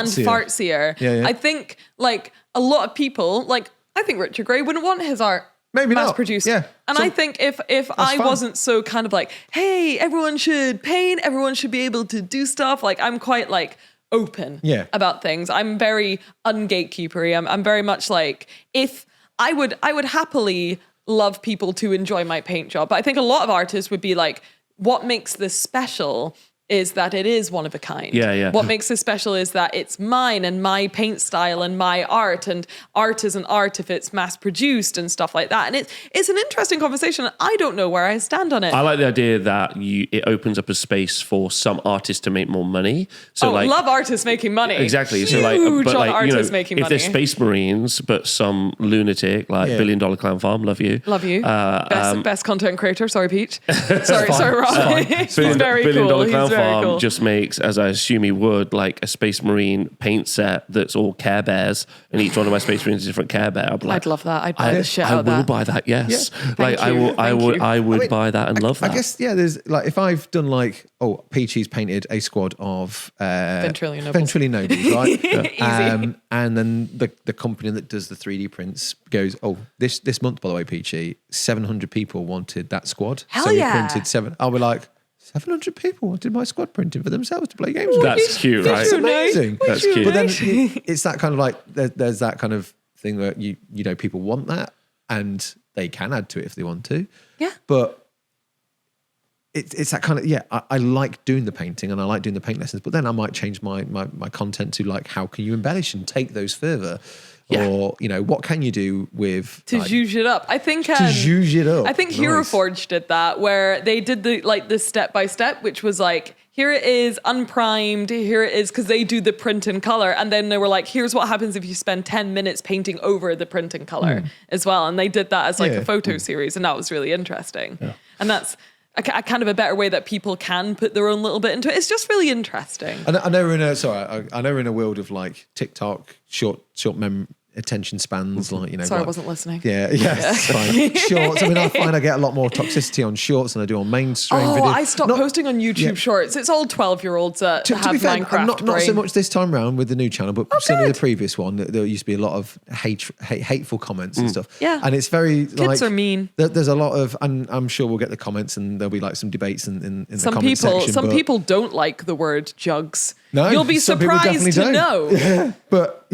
fartsier. I think like a lot of people, like I think Richard Gray wouldn't want his art maybe mass not produced. Yeah. And I think if I wasn't so kind of like, hey, everyone should paint, everyone should be able to do stuff. Like I'm quite like open about things. I'm very ungatekeepery. I'm very much like, if I would happily love people to enjoy my paint job. But I think a lot of artists would be like, what makes this special is that it is one of a kind. Yeah. What makes it special is that it's mine and my paint style and my art, and art isn't art if it's mass produced and stuff like that. And it's an interesting conversation. I don't know where I stand on it. I like the idea that it opens up a space for some artists to make more money. So love artists making money. Exactly. Huge so artists making if money. they're Space Marines, but some lunatic like $1 Billion Clown Farm, love you. Best content creator. Sorry, Peach. sorry, Rob. He's very $1 cool. Billion Clown Farm just makes, as I assume he would, like a Space Marine paint set that's all Care Bears, and each one of my Space Marines is a different Care Bear. I'd love that. I'd buy the shit out of that. I will buy that. Yes, Yeah. I would buy that and love that. I guess there's like, if I've done like, Peachy's painted a squad of Ventrilo Nobles, right? Easy. And then the company that does the 3D prints goes, this month, by the way, Peachy, 700 people wanted that squad. Hell yeah. We printed 7. I'll be like, 700 people wanted my squad printed for themselves to play games with. That's cute, right? That's amazing. That's cute. But then it's that kind of like, there's that kind of thing where you know people want that and they can add to it if they want to. Yeah. But it's that kind of, I like doing the painting and I like doing the paint lessons, but then I might change my content to like, how can you embellish and take those further? Yeah. Or, what can you do with... To zhuzh it up. I think... zhuzh it up. I think Hero Forge did that, where they did the step-by-step, which was like, here it is unprimed, here it is, because they do the print and color, and then they were like, here's what happens if you spend 10 minutes painting over the print and color as well. And they did that as like a photo series, and that was really interesting. Yeah. And that's... a kind of a better way that people can put their own little bit into it. It's just really interesting. I know we're in a world of like TikTok, short attention spans, like, Sorry, I wasn't listening. It's fine. Shorts. I mean, I find I get a lot more toxicity on shorts than I do on mainstream videos. I stopped posting on YouTube Shorts. It's all 12-year-olds that have Minecraft. Not so much this time around with the new channel, but certainly the previous one. There used to be a lot of hateful comments and stuff. Yeah, and it's very kids are mean. There's a lot of, and I'm sure we'll get the comments, and there'll be like some debates in the comment section. Some people don't like the word Juggz. No, you'll be surprised to know. Yeah, but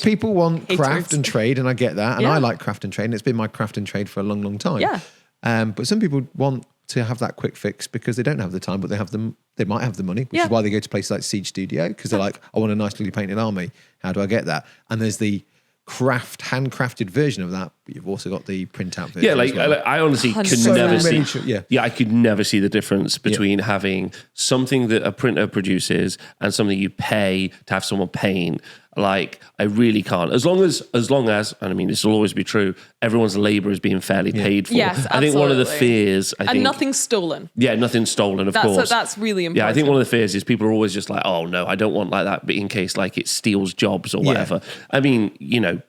people want Haters. craft and trade, and I get that, and I like craft and trade, and it's been my craft and trade for a long, long time. Yeah. But some people want to have that quick fix because they don't have the time, but they might have the money, which is why they go to places like Siege Studio, because they're like, I want a nicely painted army. How do I get that? And there's the handcrafted version of that, but you've also got the printout version. Yeah, like I honestly could never see. Yeah, I could never see the difference between having something that a printer produces and something you pay to have someone paint. Like, I really can't. As long as, and I mean, this will always be true, everyone's labor is being fairly paid for. Yes, I think one of the fears, and nothing's stolen. Yeah, nothing's stolen, of course. That's really important. Yeah, I think one of the fears is people are always just like, oh no, I don't want like that, but in case like it steals jobs or whatever. I mean,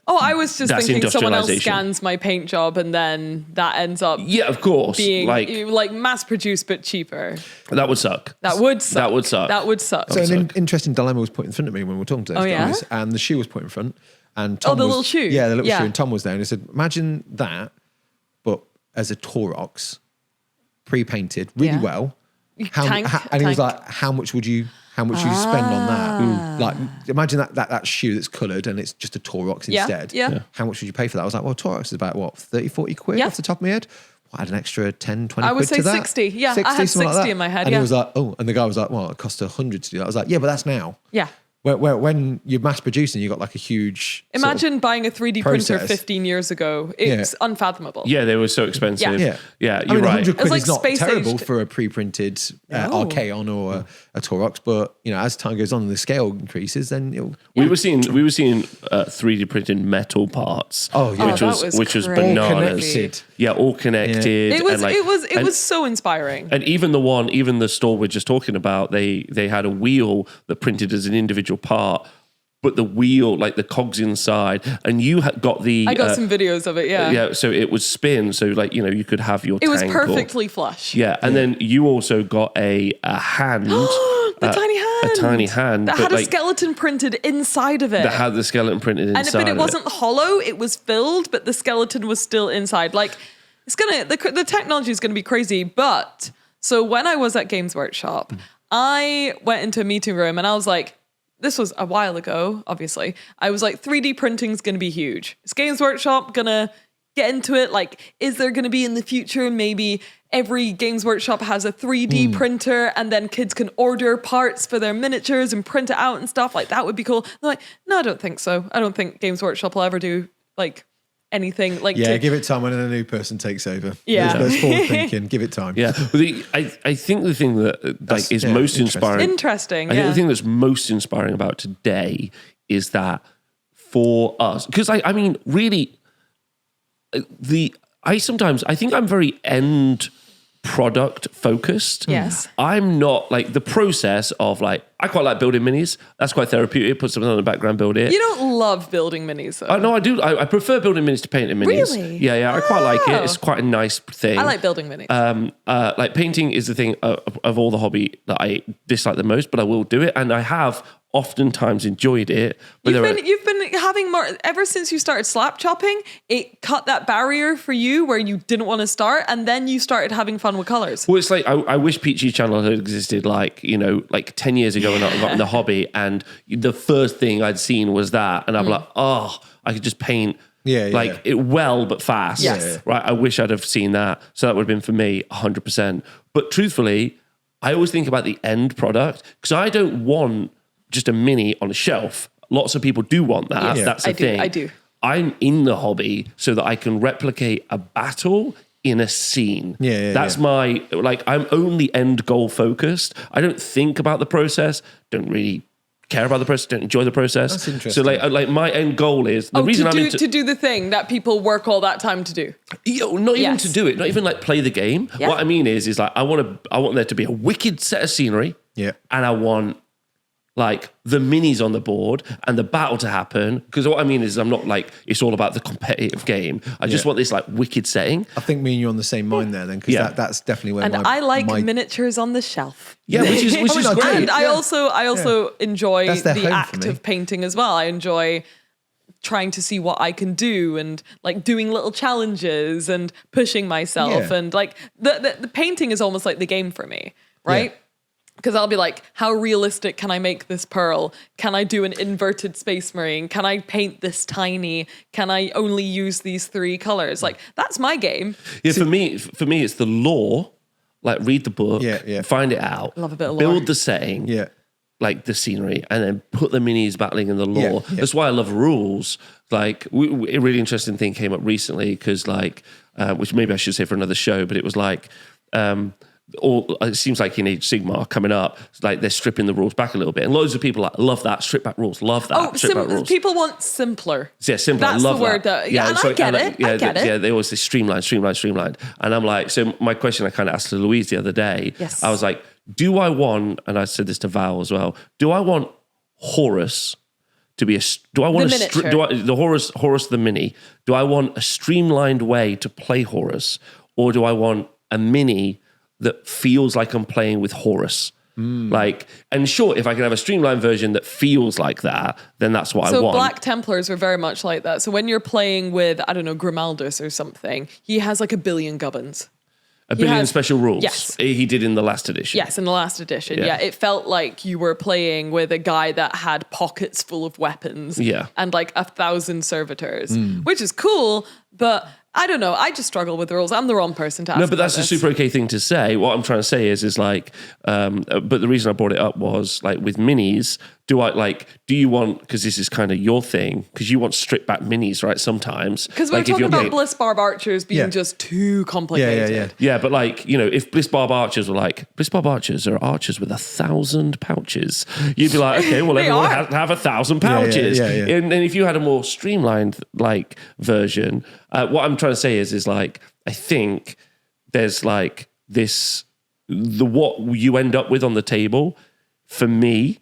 I was just thinking someone else scans my paint job and then that ends up of course, being like mass produced but cheaper. That would suck. That would suck. So an interesting dilemma was put in front of me when we were talking to those guys, and the shoe was put in front, and Tom little shoe. Yeah, the little shoe, and Tom was there, and he said, imagine that, but as a Torox, pre-painted really well. And he was like, how much would you spend on that? Like, imagine that shoe that's coloured and it's just a Torox instead. Yeah. How much would you pay for that? I was like, well, Torox is about 30, 40 quid off the top of my head. Add an extra 10, 20 quid to that. I would say 60. Yeah, 60, I had 60 in my head. And he was like, and the guy was like, well, it cost 100 to do that. I was like, yeah, but that's now. Yeah. when you're mass producing, you've got like a huge... Imagine buying a 3D printer process. 15 years ago. It's unfathomable. Yeah, they were so expensive. Yeah. You're I mean, right. 100 quid like is not space terrible aged. for a pre-printed Archaon or a Torox, but as time goes on and the scale increases, then it'll... We were seeing 3D printed metal parts. Oh, yeah. which was crazy. bananas. All connected. Yeah, all connected. It was and it was so inspiring. And even the store we're just talking about, they had a wheel that printed as an individual part, but the wheel, like the cogs inside, and you got the... I got some videos of it, yeah. Yeah, so it was spin, so like, you could have your It was tank perfectly flush. Yeah, and then you also got a hand. The tiny hand. A tiny hand. That but had a skeleton printed inside of it. That had the skeleton printed inside But it wasn't hollow, it was filled, but the skeleton was still inside. Like, the technology is gonna be crazy, but... So when I was at Games Workshop, I went into a meeting room and I was like, this was a while ago, obviously. I was like, 3D printing's going to be huge. Is Games Workshop going to get into it? Like, is there going to be in the future, maybe every Games Workshop has a 3D printer and then kids can order parts for their miniatures and print it out and stuff? Like, that would be cool. They're like, no, I don't think so. I don't think Games Workshop will ever do, like... anything like give it time when a new person takes over. Yeah. That's forward thinking. Give it time. Yeah, but I think the thing that is most inspiring. Interesting. I think the thing that's most inspiring about today is that for us, because I mean, really, I think I'm very end product focused. Yes. I'm not like the process of like, I quite like building minis. That's quite therapeutic. Put something on the background, build it. You don't love building minis though. No, I do. I prefer building minis to painting minis. Really? Yeah. I quite like it. It's quite a nice thing. I like building minis. Like painting is the thing of all the hobby that I dislike the most, but I will do it. And I have oftentimes enjoyed it. But you've been having more, ever since you started slap chopping, it cut that barrier for you where you didn't want to start, and then you started having fun with colors. Well, it's like, I wish Peachy's channel had existed like 10 years ago when I got in the hobby, and the first thing I'd seen was that, and I'm like, oh, I could just paint it well, but fast. Yes. Right. I wish I'd have seen that. So that would have been for me 100%. But truthfully, I always think about the end product, because I don't want just a mini on a shelf. Lots of people do want that. Yes. That's the thing. I do. I'm in the hobby so that I can replicate a battle in a scene. That's my, like, I'm only end goal focused. I don't think about the process, don't really care about the process, don't enjoy the process. That's interesting. So like my end goal is the reason to do the thing that people work all that time to do. Not even to do it, not even like play the game. Yeah. What I mean is like I want there to be a wicked set of scenery. Yeah. And I want like the minis on the board and the battle to happen. Because what I mean is I'm not like, it's all about the competitive game. I just want this like wicked setting. I think me and you are on the same mind there then, because that's definitely where I like miniatures on the shelf. Yeah, which is great. And I also enjoy the home act of painting as well. I enjoy trying to see what I can do and like doing little challenges and pushing myself. Yeah. And like the painting is almost like the game for me, right? Yeah. Because I'll be like, how realistic can I make this pearl? Can I do an inverted space marine? Can I paint this tiny? Can I only use these 3 colors? Like, that's my game. Yeah, for me, it's the lore. Like, read the book, find it out. Love a bit of build lore. the setting, like the scenery, and then put the minis battling in the lore. That's why I love rules. Like, a really interesting thing came up recently, because like, which maybe I should say for another show, but it was like, it seems like in Age Sigmar coming up, like they're stripping the rules back a little bit, and loads of people like love that strip back rules, love that strip back rules. People want simpler. Yeah, simpler. That's I love the word. that. And I get it. Yeah, they always say streamlined, and I'm like, so my question I kind of asked to Louise the other day. Yes. I was like, do I want, and I said this to Val as well, do I want Horus to be the Horus the mini? Do I want a streamlined way to play Horus, or do I want a mini that feels like I'm playing with Horus? Like, and sure, if I can have a streamlined version that feels like that, then that's what I want. So Black Templars are very much like that. So when you're playing with, I don't know, Grimaldus or something, he has like 1 billion gubbins. A billion special rules. Yes. He did in the last edition. Yes, in the last edition. Yeah. It felt like you were playing with a guy that had pockets full of weapons. Yeah. And like 1,000 servitors, which is cool, but I don't know. I just struggle with the rules. I'm the wrong person to ask. No, but that's about a super okay thing to say. What I'm trying to say is like, but the reason I brought it up was like with minis, do you want, because this is kind of your thing, because you want stripped back minis, right? Sometimes. Because we're talking about Bliss Barb Archers being just too complicated. Yeah, but like, you know, if Bliss Barb Archers were like, Bliss Barb Archers are archers with 1,000 pouches, you'd be like, okay, well, everyone have 1,000 pouches. And if you had a more streamlined like version, what I'm trying to say is like, I think there's like this, what you end up with on the table for me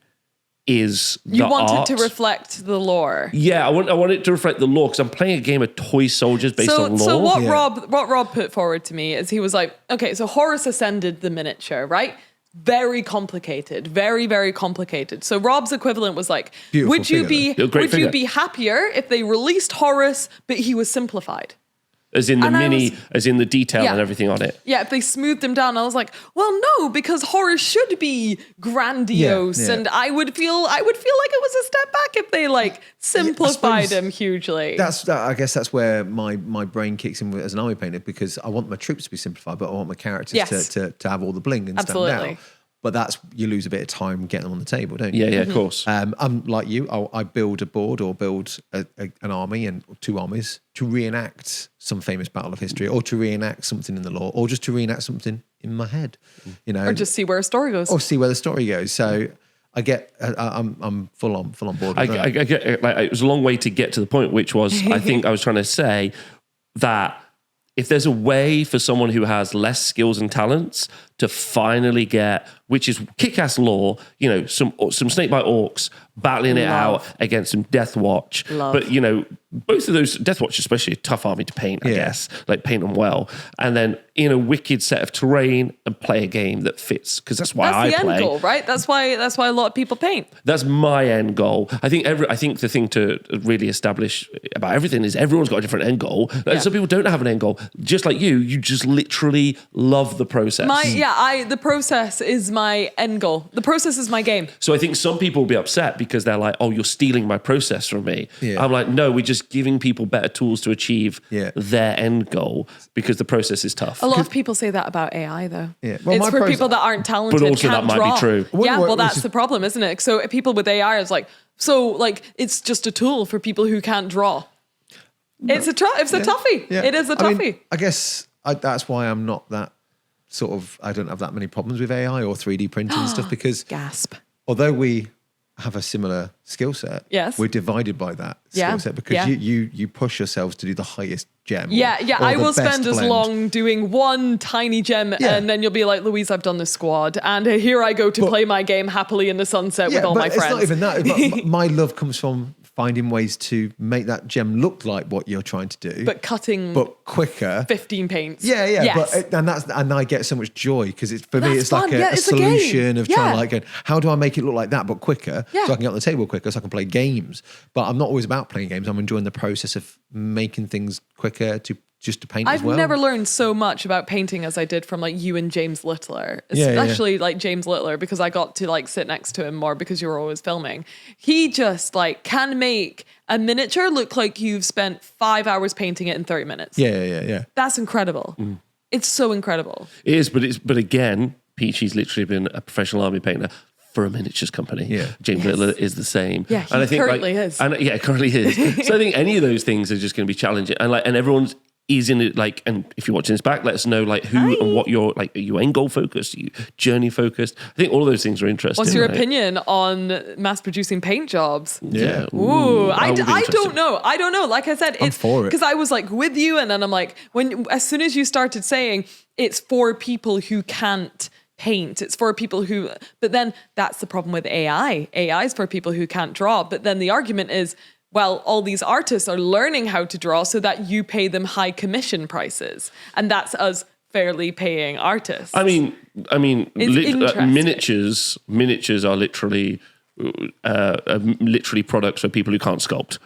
is you want art. it to reflect the lore. Yeah, I want it to reflect the lore because I'm playing a game of toy soldiers based on lore. So what Rob put forward to me is he was like, okay, so Horus ascended the miniature, right? Very complicated, very, very complicated. So Rob's equivalent was like, would you be happier if they released Horus, but he was simplified? As in the as in the detail and everything on it. Yeah, if they smoothed him down, I was like, well, no, because Horus should be grandiose, and I would feel like it was a step back if they like simplified him hugely. I guess that's where my brain kicks in as an army painter, because I want my troops to be simplified, but I want my characters to have all the bling and stand out. But you lose a bit of time getting them on the table, don't you? Yeah, of course. I'm like you. I build a board or build an army and 2 armies to reenact some famous battle of history, or to reenact something in the lore, or just to reenact something in my head, you know, or just see where a story goes, So I get, I'm full on board. I get, like, it was a long way to get to the point, which was, I think I was trying to say that if there's a way for someone who has less skills and talents to finally get, which is kick-ass lore, you know, some snakebite orcs battling it out against some Death Watch. But, you know, both of those, Death Watch especially, a tough army to paint, I guess, like paint them well. And then in a wicked set of terrain and play a game that fits, because that's why I play. That's the end goal, right? That's why a lot of people paint. That's my end goal. I think the thing to really establish about everything is everyone's got a different end goal. Some people don't have an end goal. Just like you just literally love the process. The process is my end goal. The process is my game. So I think some people will be upset because they're like, oh, you're stealing my process from me. Yeah. I'm like, no, we're just giving people better tools to achieve their end goal, because the process is tough. A lot of people say that about AI, though. Yeah. Well, it's for people that aren't talented, but also can't that draw. might be true. Well, that's the problem, isn't it? So people with AI is like, it's just a tool for people who can't draw. It's a toughie. Yeah. It is a toughie. I mean, I guess that's why I'm not that sort of, I don't have that many problems with AI or 3D printing and stuff, because although we have a similar skill set, we're divided by that skill set, because you push yourselves to do the highest gem. I will spend as long doing one tiny gem, and then you'll be like, Louise, I've done this squad, and here I go to play my game happily in the sunset with all my friends. It's not even that. My love comes from finding ways to make that gem look like what you're trying to do, but quicker, 15 paints. And I get so much joy, because it's for me, it's fun. Like a solution of trying to how do I make it look like that but quicker, so I can get on the table quicker, so I can play games. But I'm not always about playing games. I'm enjoying the process of making things quicker to paint as well. I've never learned so much about painting as I did from like you and James Littler, especially like James Littler, because I got to like sit next to him more because you were always filming. He just like can make a miniature look like you've spent 5 hours painting it in 30 minutes. Yeah. That's incredible. It's so incredible. It is, but again, Peachy's literally been a professional army painter for a miniatures company. James Littler is the same. Yeah, and I think currently is. Currently is. So I think any of those things are just going to be challenging, and everyone's is in it, like, and if you're watching this back, let us know like who and what your, like, are you end goal focused, are you journey focused? I think all of those things are interesting. What's your opinion on mass producing paint jobs? Ooh, I don't know. Like I said, it's for it, because I was like with you, and then I'm like, as soon as you started saying it's for people who can't paint, it's for people who, but then that's the problem with AI. AI is for people who can't draw, but then the argument is, well, all these artists are learning how to draw so that you pay them high commission prices. And that's us fairly paying artists. I mean, miniatures are literally products for people who can't sculpt.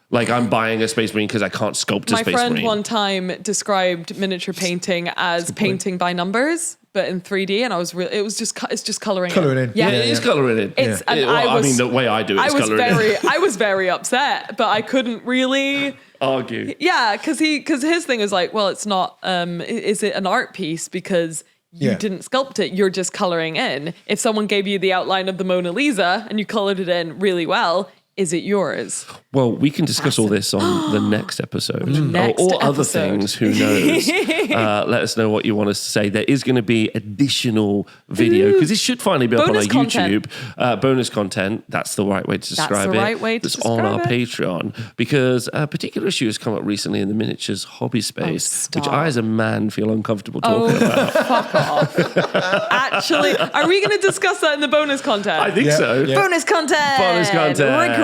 Like, I'm buying a Space Marine because I can't sculpt a Space Marine. My friend one time described miniature painting as painting by numbers, but in 3D, and it's just coloring in. Yeah, it is coloring in. The way I do it is coloring in. I was very upset, but I couldn't really. argue. Yeah, because his thing is like, well, it's not. Is it an art piece because you didn't sculpt it? You're just coloring in. If someone gave you the outline of the Mona Lisa and you colored it in really well, is it yours? Well, we can discuss all this on the next episode. Or other things, who knows. Let us know what you want us to say. There is going to be additional video, because this should finally be up on our YouTube. Bonus content, that's the right way to describe it. That's the right way to describe it. It's on our Patreon, because a particular issue has come up recently in the miniatures hobby space, which I as a man feel uncomfortable talking about. Fuck off. Actually, are we going to discuss that in the bonus content? I think so. Yeah. Bonus content. Bonus content. Regrets.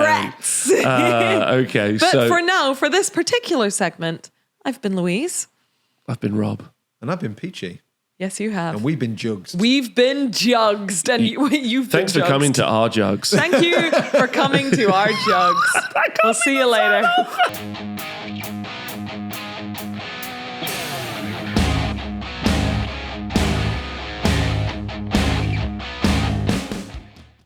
Okay, but for now, for this particular segment, I've been Louise. I've been Rob. And I've been Peachy. Yes, you have. And we've been Juggz. We've been Juggz. And you've Thanks been for coming to our Juggz. Thank you for coming to our Juggz. We'll see you later.